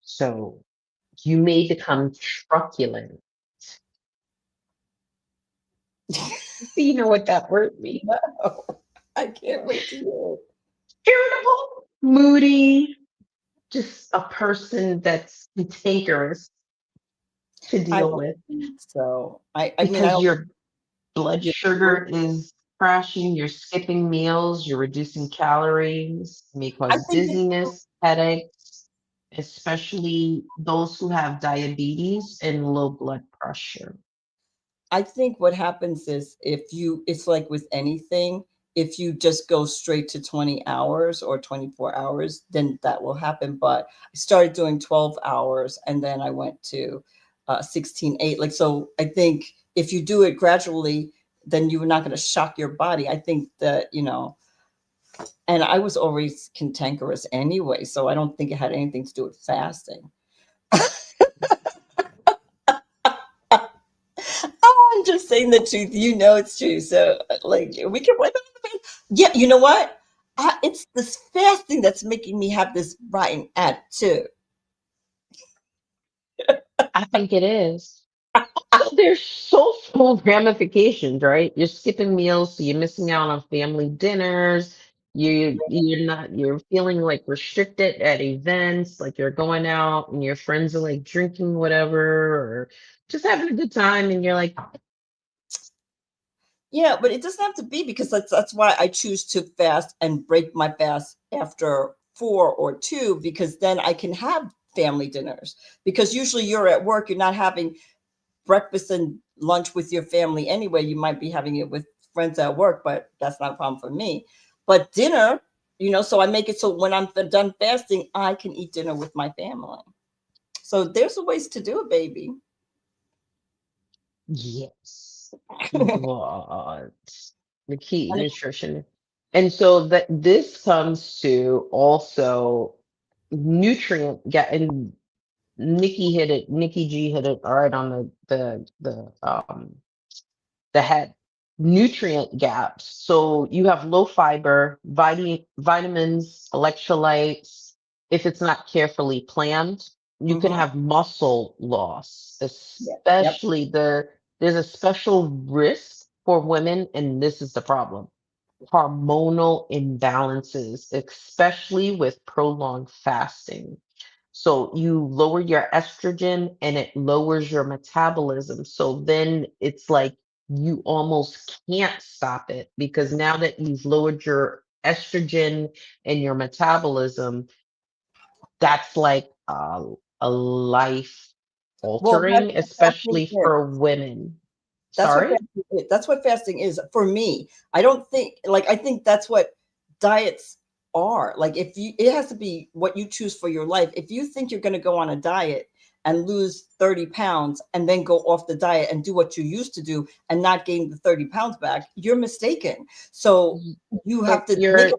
So you may become truculent. Do you know what that word means? No, I can't wait to hear it. Irritable, moody, just a person that's cantankerous to I deal don't with think so. I mean, I because don't your blood think sugar is crashing, you're skipping meals, you're reducing calories, may I cause think it's dizziness, headaches. especially those who have diabetes and low blood pressure. I think what happens is it's like with anything, if you just go straight to 20 hours or 24 hours, then that will happen. But I started doing 12 hours and then I went to 16/8. Like, so I think if you do it gradually, then you're not going to shock your body. I think that, and I was always cantankerous anyway, so I don't think it had anything to do with fasting. Oh, I'm just saying the truth. It's true. So, like, we can blame it on the faith. Yeah, you know what? It's this fasting that's making me have this rotten attitude. I think it is. Also, there's social ramifications, right? You're skipping meals, so you're missing out on family dinners. You're feeling like restricted at events, like you're going out and your friends are like drinking whatever or just having a good time, and you're like, Yeah, but it doesn't have to be, because that's why I choose to fast and break my fast after 4 or 2, because then I can have family dinners. Because usually you're at work, you're not having breakfast and lunch with your family anyway. You might be having it with friends at work, but that's not a problem for me. But dinner, so I make it so when I'm done fasting, I can eat dinner with my family. So there's a ways to do it, baby. yes, but the key nutrition. And so that this comes to also nutrient, yeah, and Nikki G hit it right on the head. Nutrient gaps. So you have low fiber, vitamins, electrolytes. If it's not carefully planned, you can Mm-hmm. have muscle loss, Yeah. Yep. especially there's a special risk for women, and this is the problem: hormonal imbalances, especially with prolonged fasting. So you lower your estrogen and it lowers your metabolism. So then it's like you almost can't stop it, because now that you've lowered your estrogen and your metabolism, that's like a life Well, that's altering, what fasting especially is. for women. That's what Sorry? fasting is. That's what fasting is for me. I don't think, like, I think that's what diets are. Like, if you, it has to be what you choose for your life. If you think you're going to go on a diet and lose 30 pounds and then go off the diet and do what you used to do and not gain the 30 pounds back, you're mistaken. So you have But to make a,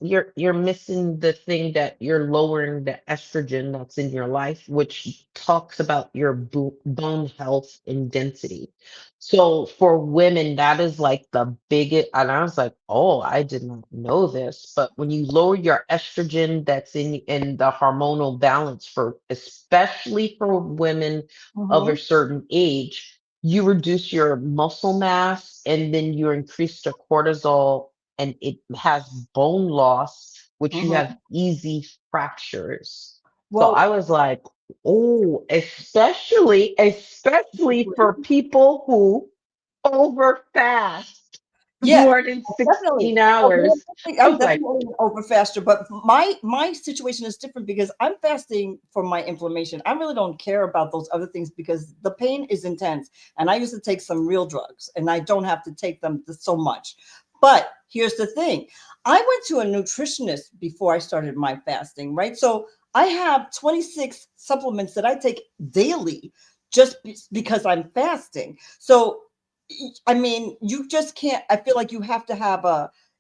you're missing the thing that you're lowering the estrogen that's in your life, which talks about your bone health and density. So for women, that is like the biggest. And I was like, oh, I did not know this. But when you lower your estrogen, that's in the hormonal balance, for especially for women of a Mhm, certain age, you reduce your muscle mass and then you increase the cortisol, and it has bone loss, which you have mhm. easy fractures. So Well, I was like, oh, especially for people who over fast yeah, more than definitely. 16 Oh, yeah, hours. I I'm was like, definitely an over faster, but my situation is different because I'm fasting for my inflammation. I really don't care about those other things because the pain is intense, and I used to take some real drugs, and I don't have to take them so much. But here's the thing: I went to a nutritionist before I started my fasting, right? So I have 26 supplements that I take daily just because I'm fasting. So I mean, you just can't. I feel like you have to have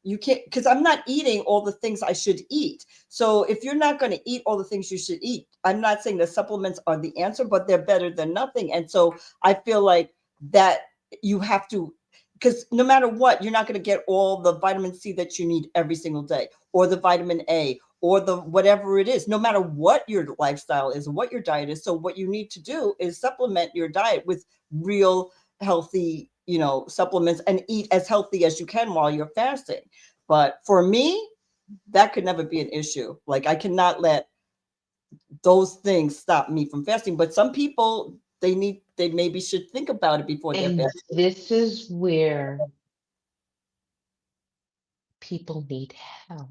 you can't, because I'm not eating all the things I should eat. So if you're not going to eat all the things you should eat, I'm not saying the supplements are the answer, but they're better than nothing. And so I feel like that you have to, because no matter what, you're not going to get all the vitamin C that you need every single day, or the vitamin A, or the whatever it is, no matter what your lifestyle is, what your diet is. So what you need to do is supplement your diet with real healthy, supplements, and eat as healthy as you can while you're fasting. But for me, that could never be an issue. Like, I cannot let those things stop me from fasting. But some people, they maybe should think about it before they're and fasting. this is where people need help.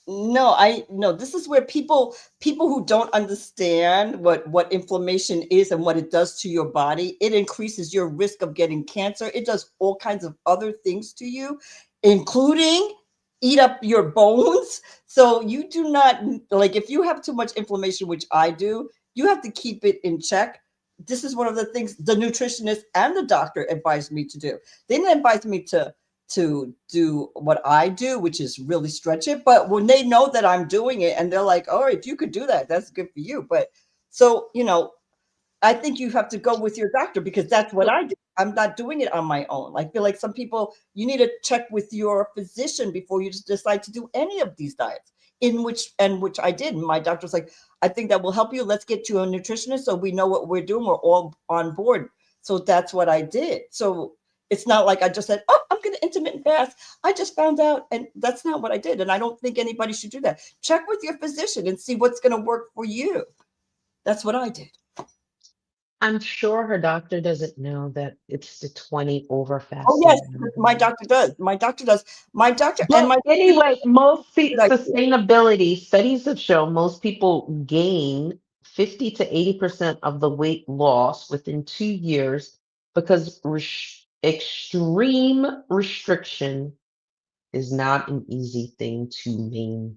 No, this is where people who don't understand what inflammation is and what it does to your body. It increases your risk of getting cancer. It does all kinds of other things to you, including eat up your bones. So you do not, like, if you have too much inflammation, which I do, you have to keep it in check. This is one of the things the nutritionist and the doctor advised me to do. They didn't advise me to do what I do, which is really stretch it. But when they know that I'm doing it and they're like, all right, if you could do that, that's good for you. But so, I think you have to go with your doctor because that's what I do. I'm not doing it on my own. I feel like some people, you need to check with your physician before you just decide to do any of these diets. Which I did. My doctor was like, I think that will help you. Let's get you a nutritionist so we know what we're doing. We're all on board. So that's what I did. So it's not like I just said, oh, I'm going to intermittent fast. I just found out. And that's not what I did. And I don't think anybody should do that. Check with your physician and see what's going to work for you. That's what I did. I'm sure her doctor doesn't know that it's the 20 over Oh, yes, fasting. my doctor does. My doctor does. My doctor and But my anyway, most good idea. sustainability studies have shown most people gain 50 to 80% of the weight loss within 2 years because extreme restriction is not an easy thing to maintain.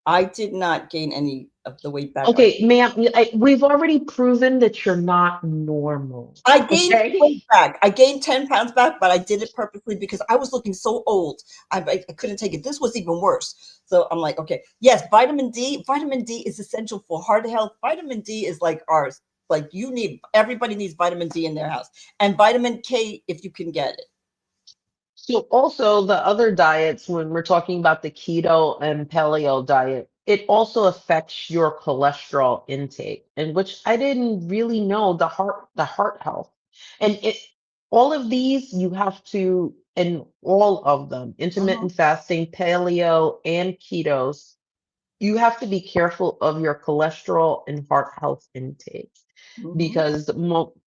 I did not gain any of the weight back. Okay, ma'am, we've already proven that you're not normal. I gained Okay? weight back. I gained 10 pounds back, but I did it purposely because I was looking so old. I couldn't take it. This was even worse. So I'm like, okay, yes, vitamin D. Vitamin D is essential for heart health. Vitamin D is like ours. Like everybody needs vitamin D in their house. And vitamin K if you can get it. So also the other diets, when we're talking about the keto and paleo diet, it also affects your cholesterol intake, and which I didn't really know the heart health. And it all of these you have to, and all of them, Mhm, intermittent fasting, paleo, and ketos, you have to be careful of your cholesterol and heart health intake mhm, because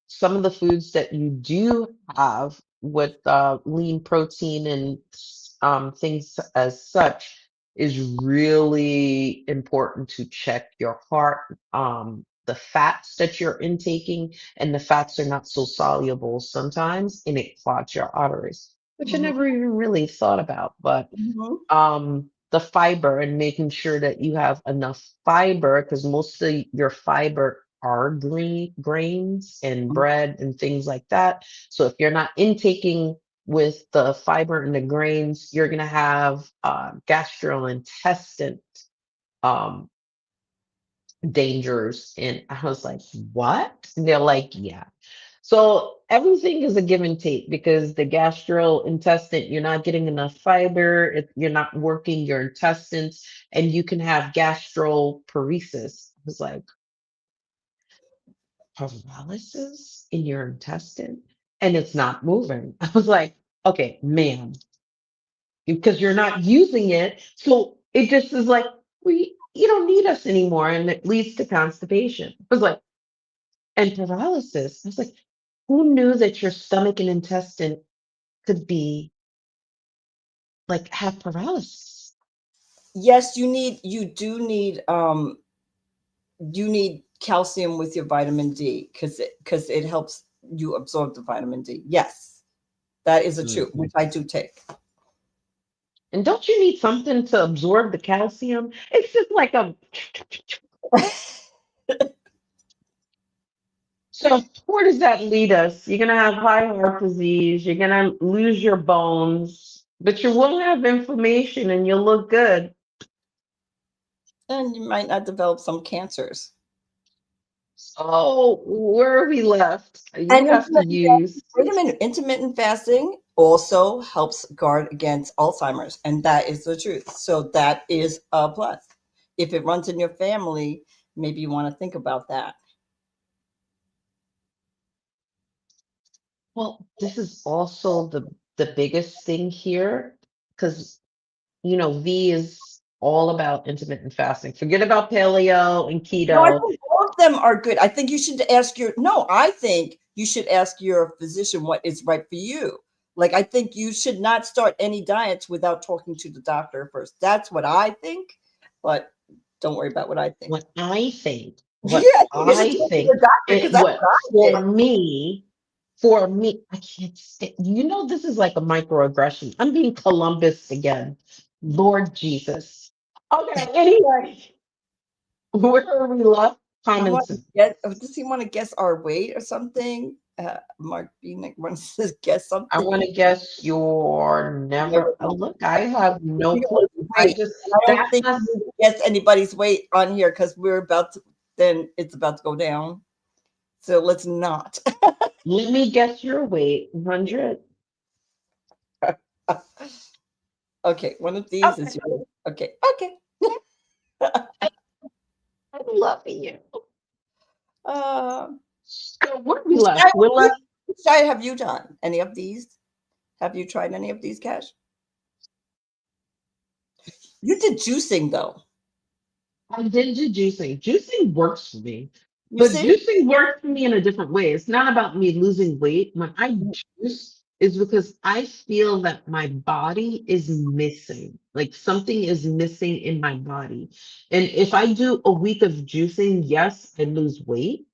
some of the foods that you do have with lean protein and things as such is really important to check your heart, the fats that you're intaking, and the fats are not so soluble sometimes, and it clogs your arteries, which I mhm, never even really thought about. But mhm, the fiber and making sure that you have enough fiber because most of your fiber are grains and mhm, bread and things like that. So if you're not intaking with the fiber and the grains, you're going to have gastrointestinal um, dangers. And I was like, what? And they're like, yeah. So everything is a give and take because the gastrointestinal, you're not getting enough fiber, you're not working your intestines, and you can have gastroparesis. I was like, paralysis in your intestine, and it's not moving. I was like, okay, ma'am, because you're not using it. So it just is like, you don't need us anymore, and it leads to constipation. I was like, and paralysis. I was like, who knew that your stomach and intestine could be like have paralysis? yes, you need calcium with your vitamin D because it helps you absorb the vitamin D. Yes, that is a truth, Mhm. which I do take. And don't you need something to absorb the calcium? It's just like a. So where does that lead us? You're gonna have high heart disease. You're gonna lose your bones, but you won't have inflammation, and you'll look good. And you might not develop some cancers. So where are we left? You And have to use. wait a minute, intermittent fasting also helps guard against Alzheimer's, and that is the truth. So that is a plus. If it runs in your family, maybe you want to think about that. Well, this is also the biggest thing here because V is all about intermittent fasting. Forget about paleo and No, I keto. think all of them are good. I think you should ask no, I think you should ask your physician what is right for you. Like, I think you should not start any diets without talking to the doctor first. That's what I think. but don't worry about what I think. What I think, Yeah, what you should I talk to think, your doctor because it that's what what I did. for me, I can't stay. You know, this is like a microaggression. I'm being Columbus again. Lord Jesus. Okay, anyway, where are we left? I Common want to sense. guess. Does he want to guess our weight or something? Mark B. wants to guess I something. want to guess you're Never never. mind. Look, I have no You clue. know, I weight. just And I don't that think you must. need to guess anybody's weight on here because we're about to. Then it's about to go down. So let's not. Let me guess your weight. 100. Okay, one of these is Okay, yours. Okay, okay. I'm loving you. Uh, So where are we Shai, left? We're left. Shai, have you done any of these? Have you tried any of these, Cash? You did juicing though. I did do juicing. Juicing works for me, You but see? juicing works for me in a different way. It's not about me losing weight. When I juice, is because I feel that my body is missing. Like something is missing in my body. And if I do a week of juicing, yes, I lose weight.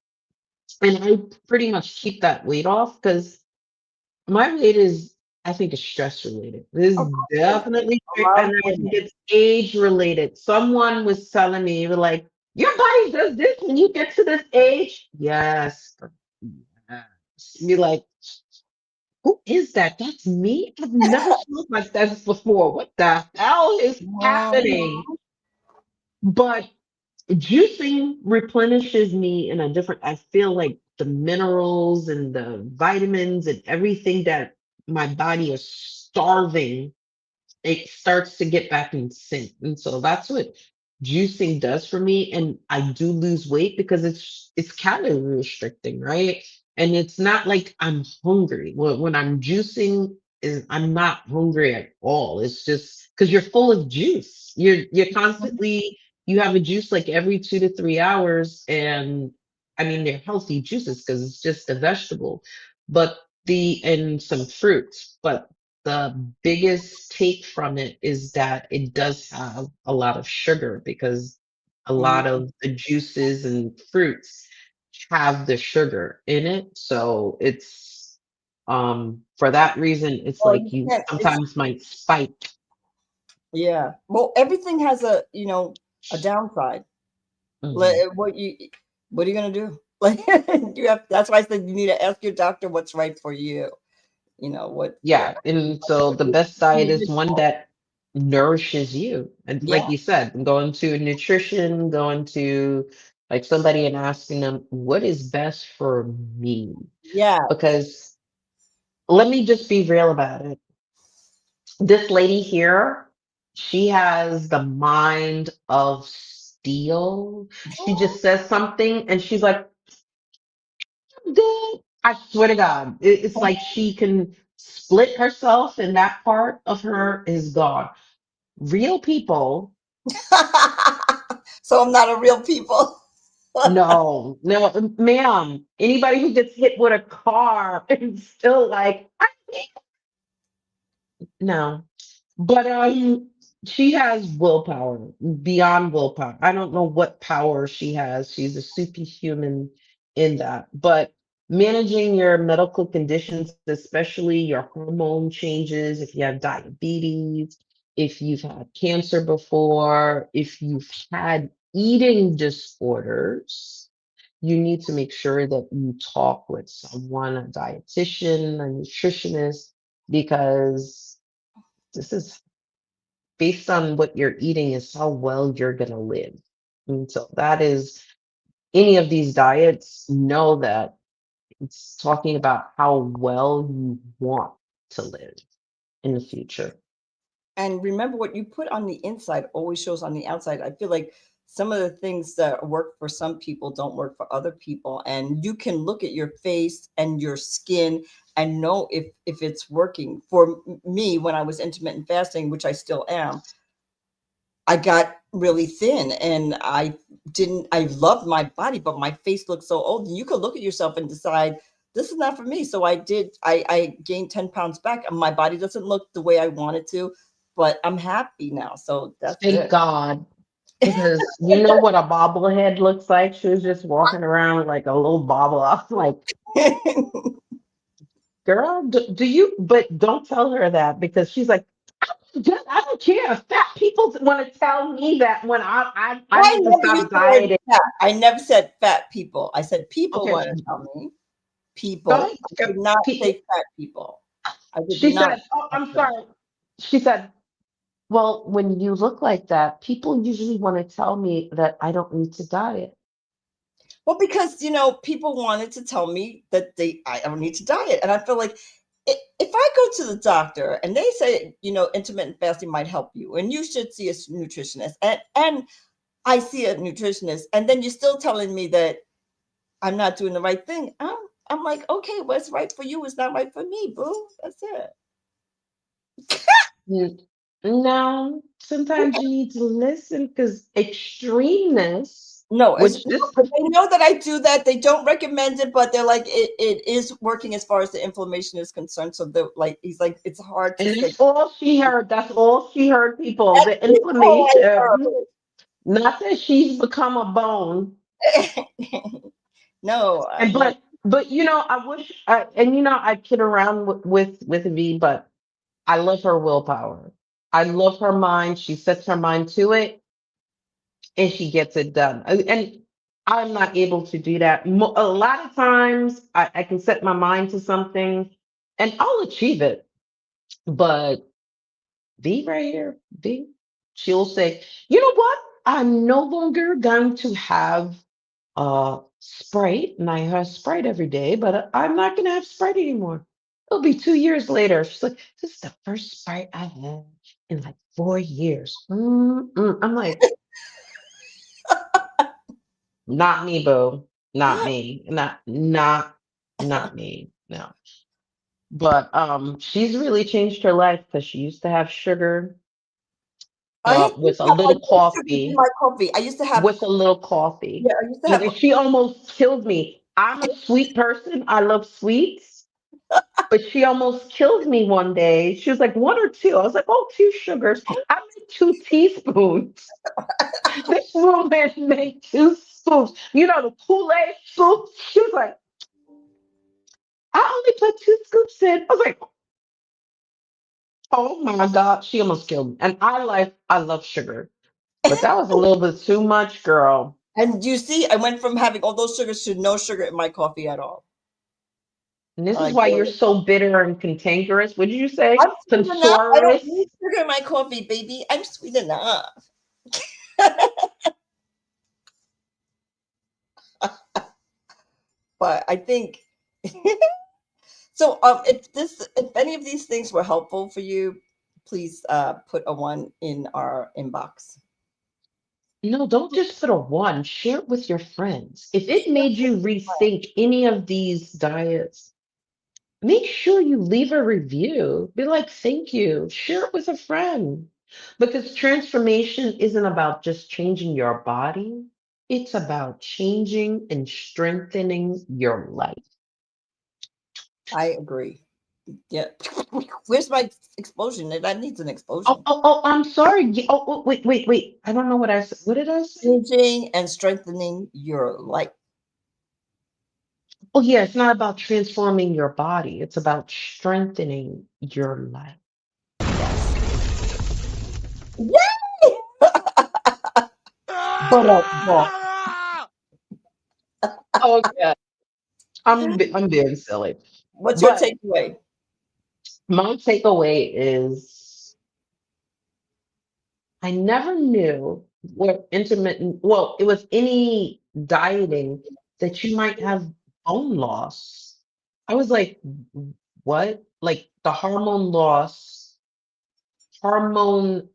And I pretty much keep that weight off because my weight is, I think, is stress related. This is Of course. definitely, A lot and of I think women. it's age related. Someone was telling me, like, your body does this when you get to this age. Yes. Yes. You're like, who is that? That's me? I've never smelled like that before. What the hell is happening? Mhm. But juicing replenishes me in a different, I feel like the minerals and the vitamins and everything that my body is starving, it starts to get back in sync. And so that's what juicing does for me. And I do lose weight because it's calorie restricting, right? And it's not like I'm hungry. When I'm juicing, is I'm not hungry at all. It's just because you're full of juice. You're constantly you have a juice like every 2 to 3 hours, and I mean they're healthy juices because it's just a vegetable, but the and some fruits, but the biggest take from it is that it does have a lot of sugar because a lot Mhm. of the juices and fruits have the sugar in it. So it's for that reason, it's Well, like you you can't. It's sometimes might spike. yeah. Well, everything has a a downside. Like Mhm. what are you gonna do? Like you have. That's why I said you need to ask your doctor what's right for you. You know what? Yeah. Yeah, and so the best diet is one that nourishes you. And Yeah. like you said, going to nutrition, going to like somebody and asking them, what is best for me? Yeah. Because let me just be real about it. This lady here, she has the mind of steel. She just says something and she's like, good. I swear to God, it's like she can split herself and that part of her is gone. Real people, So I'm not a real people. no, no, ma'am. Anybody who gets hit with a car is still like, I think, no. But she has willpower beyond willpower. I don't know what power she has. She's a superhuman in that. But managing your medical conditions, especially your hormone changes, if you have diabetes, if you've had cancer before, if you've had eating disorders, you need to make sure that you talk with someone, a dietitian, a nutritionist, because this is based on what you're eating is how well you're going to live. And so that is any of these diets know that it's talking about how well you want to live in the future. And remember, what you put on the inside always shows on the outside. I feel like some of the things that work for some people don't work for other people. And you can look at your face and your skin and know if it's working. For me, when I was intermittent fasting, which I still am, I got really thin and I loved my body, but my face looked so old. And you could look at yourself and decide this is not for me. So I gained 10 pounds back and my body doesn't look the way I wanted to, but I'm happy now. So that's Thank good. God. Because you know what a bobblehead looks like? She was just walking around with like a little bobble. I was like, girl, do you? But don't tell her that because she's like, I don't care. Fat people want to tell me that when I I need to never used stop the word dieting. fat. I never said fat people. I said people Okay, want to tell me. go People. ahead. I did not Pe- say fat people. I did She not. said, "Oh, I'm sorry." She said, "Well, when you look like that, people usually want to tell me that I don't need to diet." Well, because people wanted to tell me that I don't need to diet, and I feel like if I go to the doctor and they say intermittent fasting might help you, and you should see a nutritionist, and I see a nutritionist, and then you're still telling me that I'm not doing the right thing. I'm like, okay, what's right for you is not right for me, boo. That's it. Mm, no, sometimes you need to listen because extremeness, No, which no, this but they know that I do that. They don't recommend it, but they're like, it is working as far as the inflammation is concerned. So they're like, he's like, it's hard to and say. that's all she heard. That's all she heard, people. That's The all I inflammation. Not that she's become a bone. heard. No, And no. but I wish and I kid around with V, but I love her willpower. I love her mind. She sets her mind to it and she gets it done. And I'm not able to do that. A lot of times I can set my mind to something and I'll achieve it. But V right here, V, she'll say, you know what? I'm no longer going to have Sprite, and I have Sprite every day, but I'm not gonna have Sprite anymore. It'll be 2 years later. She's like, this is the first Sprite I had in like 4 years. I'm like, not me, boo. Not me. Not me. No. But she's really changed her life because she used to have sugar I used with a to have little no sugar in coffee. my coffee. I used to have, With a little coffee. yeah, I used to And have. then she almost killed me. I'm a sweet person. I love sweets. But she almost killed me one day. She was like, one or two. I was like, oh, 2 sugars. I made 2 teaspoons. This woman made 2 scoops. You know, the Kool-Aid scoop. She was like, I only put 2 scoops in. I was like, oh my God. She almost killed me. And I love sugar. But that was a little bit too much, girl. And you see, I went from having all those sugars to no sugar in my coffee at all. And this is Like, why you're so bitter and cantankerous. What did you say? I'm sweet enough. I don't Cancerous? need sugar in my coffee, baby. I'm sweet enough. But I think so. If any of these things were helpful for you, please put a one in our inbox. No, don't just put a one. Share it with your friends. If it made you rethink any of these diets, make sure you leave a review. Be like, thank you. Share it with a friend. Because transformation isn't about just changing your body, it's about changing and strengthening your life. I agree. Yeah. Where's my explosion? That needs an Oh, explosion. oh, oh, I'm sorry. Wait. I don't know what I said. What did I say? Changing and strengthening your life. Oh, yeah, it's not about transforming your body. It's about strengthening your life. Yay! But Okay. I'm being silly. what's your But takeaway? my takeaway is I never knew what intermittent, well, it was any dieting that you might have bone loss. I was like, what? Like the hormone loss, hormone,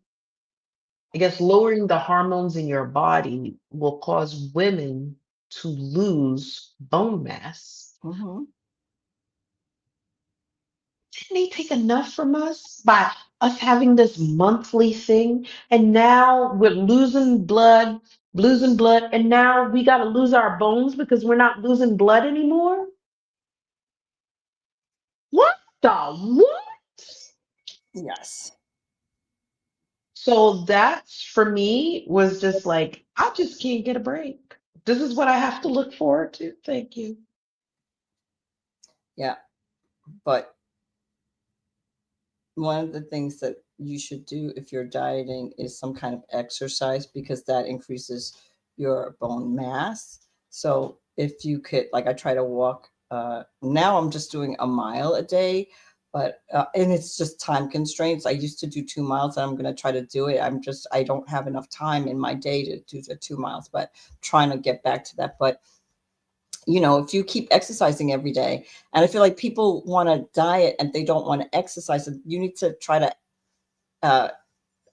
I guess lowering the hormones in your body will cause women to lose bone mass. Hmm. Didn't they take enough from us by us having this monthly thing? And now we're losing blood, and now we got to lose our bones because we're not losing blood anymore? What the what? Yes. So that's for me was just like, I just can't get a break. This is what I have to look forward to. Thank you. Yeah, but one of the things that you should do if you're dieting is some kind of exercise because that increases your bone mass. So if you could, like, I try to walk. Now I'm just doing a mile a day, but and it's just time constraints. I used to do 2 miles, and I'm going to try to do it. I don't have enough time in my day to do the 2 miles, but trying to get back to that. But if you keep exercising every day, and I feel like people want to diet and they don't want to exercise, and you need to try to uh,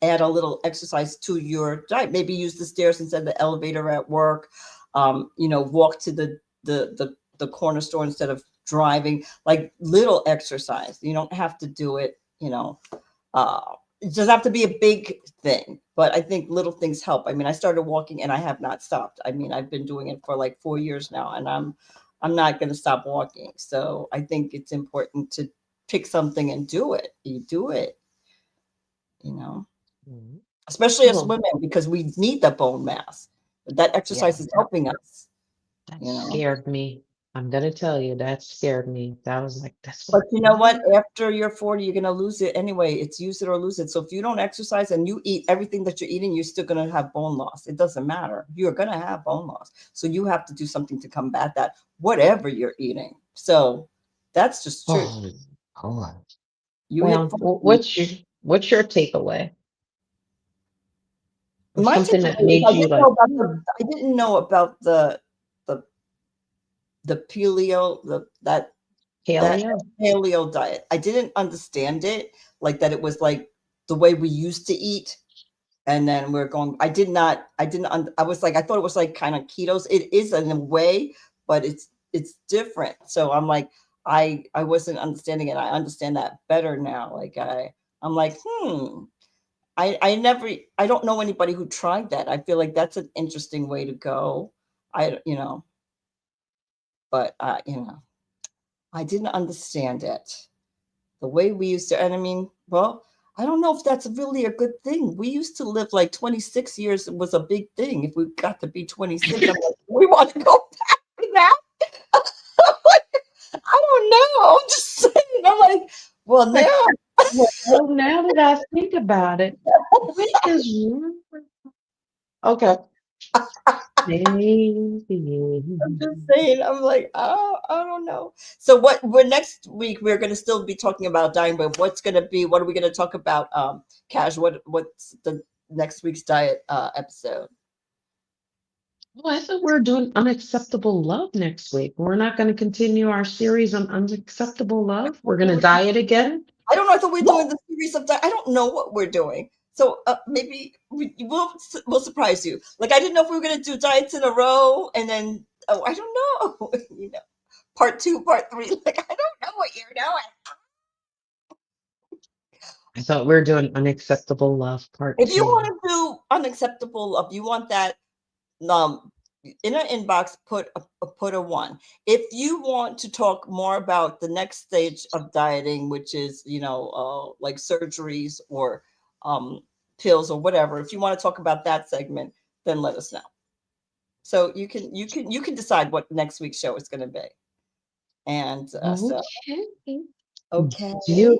add a little exercise to your diet. Maybe use the stairs instead of the elevator at work. Walk to the corner store instead of driving. Like little exercise. You don't have to do it. Uh, it doesn't have to be a big thing, but I think little things help. I mean, I started walking and I have not stopped. I mean, I've been doing it for like 4 years now, and I'm not going to stop walking. So I think it's important to pick something and do it. You do it, you know, Mhm. especially as Well, women because we need the bone mass. That yeah, exercise is helping us, that you know. scared me. I'm gonna tell you, that scared me. That was like, that's But what. you know what? After you're 40, you're going to lose it anyway. It's use it or lose it. So if you don't exercise and you eat everything that you're eating, you're still going to have bone loss. It doesn't matter. You're going to have bone loss. So you have to do something to combat that, whatever you're eating. So that's just true. Oh, God. You hit Well, 40. what's your takeaway? Or My something that takeaway is made you like, "Hmm, I didn't know about the the paleo that paleo? paleo diet. I didn't understand it like that. It was like the way we used to eat, and then we're going. I didn't. I was like, I thought it was like kind of ketos. It is in a way, but it's different. So I'm like, I wasn't understanding it. I understand that better now. Like I'm like, I never. I don't know anybody who tried that. I feel like that's an interesting way to go. But I didn't understand it the way we used to. And I mean, well, I don't know if that's really a good thing. We used to live like 26 years was a big thing. If we got to be 26, I'm like, we want to go back to that. I don't know. I'm just saying. I'm like, well, Like, now well, now that I think about it, what is wrong? Okay. I'm Maybe. just saying. I'm like, oh, I don't know. So what? We're next week. We're going to still be talking about diet, but what's going to be? What are we going to talk about? Cash. What's the next week's diet episode? Oh, I thought we were doing unacceptable love next week. We're not going to continue our series on unacceptable love. We're going to diet again. I don't know. I thought we were doing What? the series of. I don't know what we're doing. So maybe we'll surprise you. Like I didn't know if we were going to do diets in a row, and then I don't know. Part two, part three. Like I don't know what you're doing. I thought we were doing unacceptable love part If you two. want to do unacceptable, if you want that, um, in an inbox, put a one. If you want to talk more about the next stage of dieting, which is like surgeries or um, pills or whatever, if you want to talk about that segment, then let us know. So you can decide what next week's show is going to be. And so Okay. okay, Do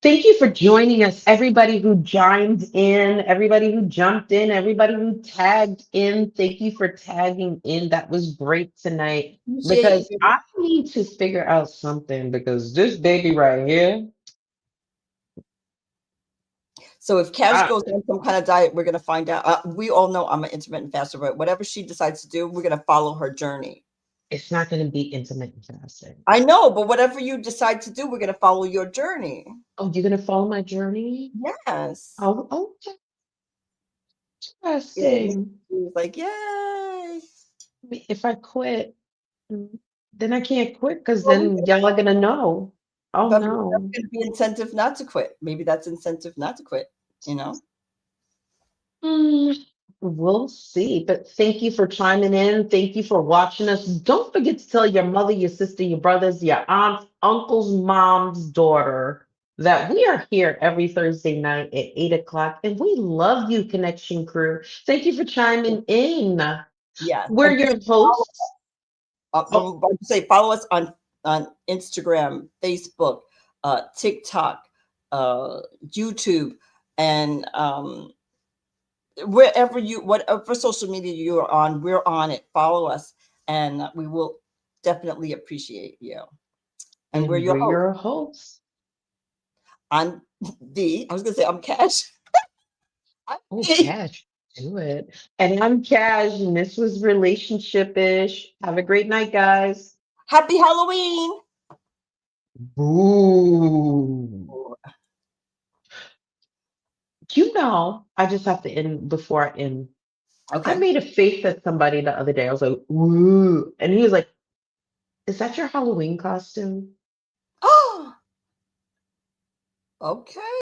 Thank you for joining us, everybody who chimed in, everybody who jumped in, everybody who tagged in. Thank you for tagging in. That was great tonight appreciate because you. I need to figure out something because this baby right here, So if Cash I, goes on some kind of diet, we're going to find out. We all know I'm an intermittent faster, but whatever she decides to do, we're going to follow her journey. it's not going to be intermittent fasting. I know, but whatever you decide to do, we're going to follow your journey. Oh, you're going to follow my journey? Yes. Oh, okay. Yeah, Interesting. he was like, yay. If I quit, then I can't quit because Well, then y'all are going to know. Oh, but maybe that's no. going to be incentive not to quit. Maybe that's incentive not to quit, you know? Mm, we'll see. But thank you for chiming in. Thank you for watching us. Don't forget to tell your mother, your sister, your brothers, your aunts, uncles, mom's daughter. that we are here every Thursday night at 8 o'clock, and we love you, Connection Crew. Thank you for chiming in. Yes. We're And your please follow, hosts. I'm Oh, about to say follow us on Instagram, Facebook, TikTok, YouTube, and wherever you whatever social media you are on, we're on it. Follow us, and we will definitely appreciate you. And we're and your we're host. your hosts. I'm D. I was gonna say I'm Cash. I'm Oh, D. Cash, do it. And I'm Cash, and this was Relationship Ish. Have a great night, guys. Happy Halloween. Ooh. I just have to end before I end. I Okay. made a face at somebody the other day. I was like, ooh. And he was like, is that your Halloween costume? Oh, okay.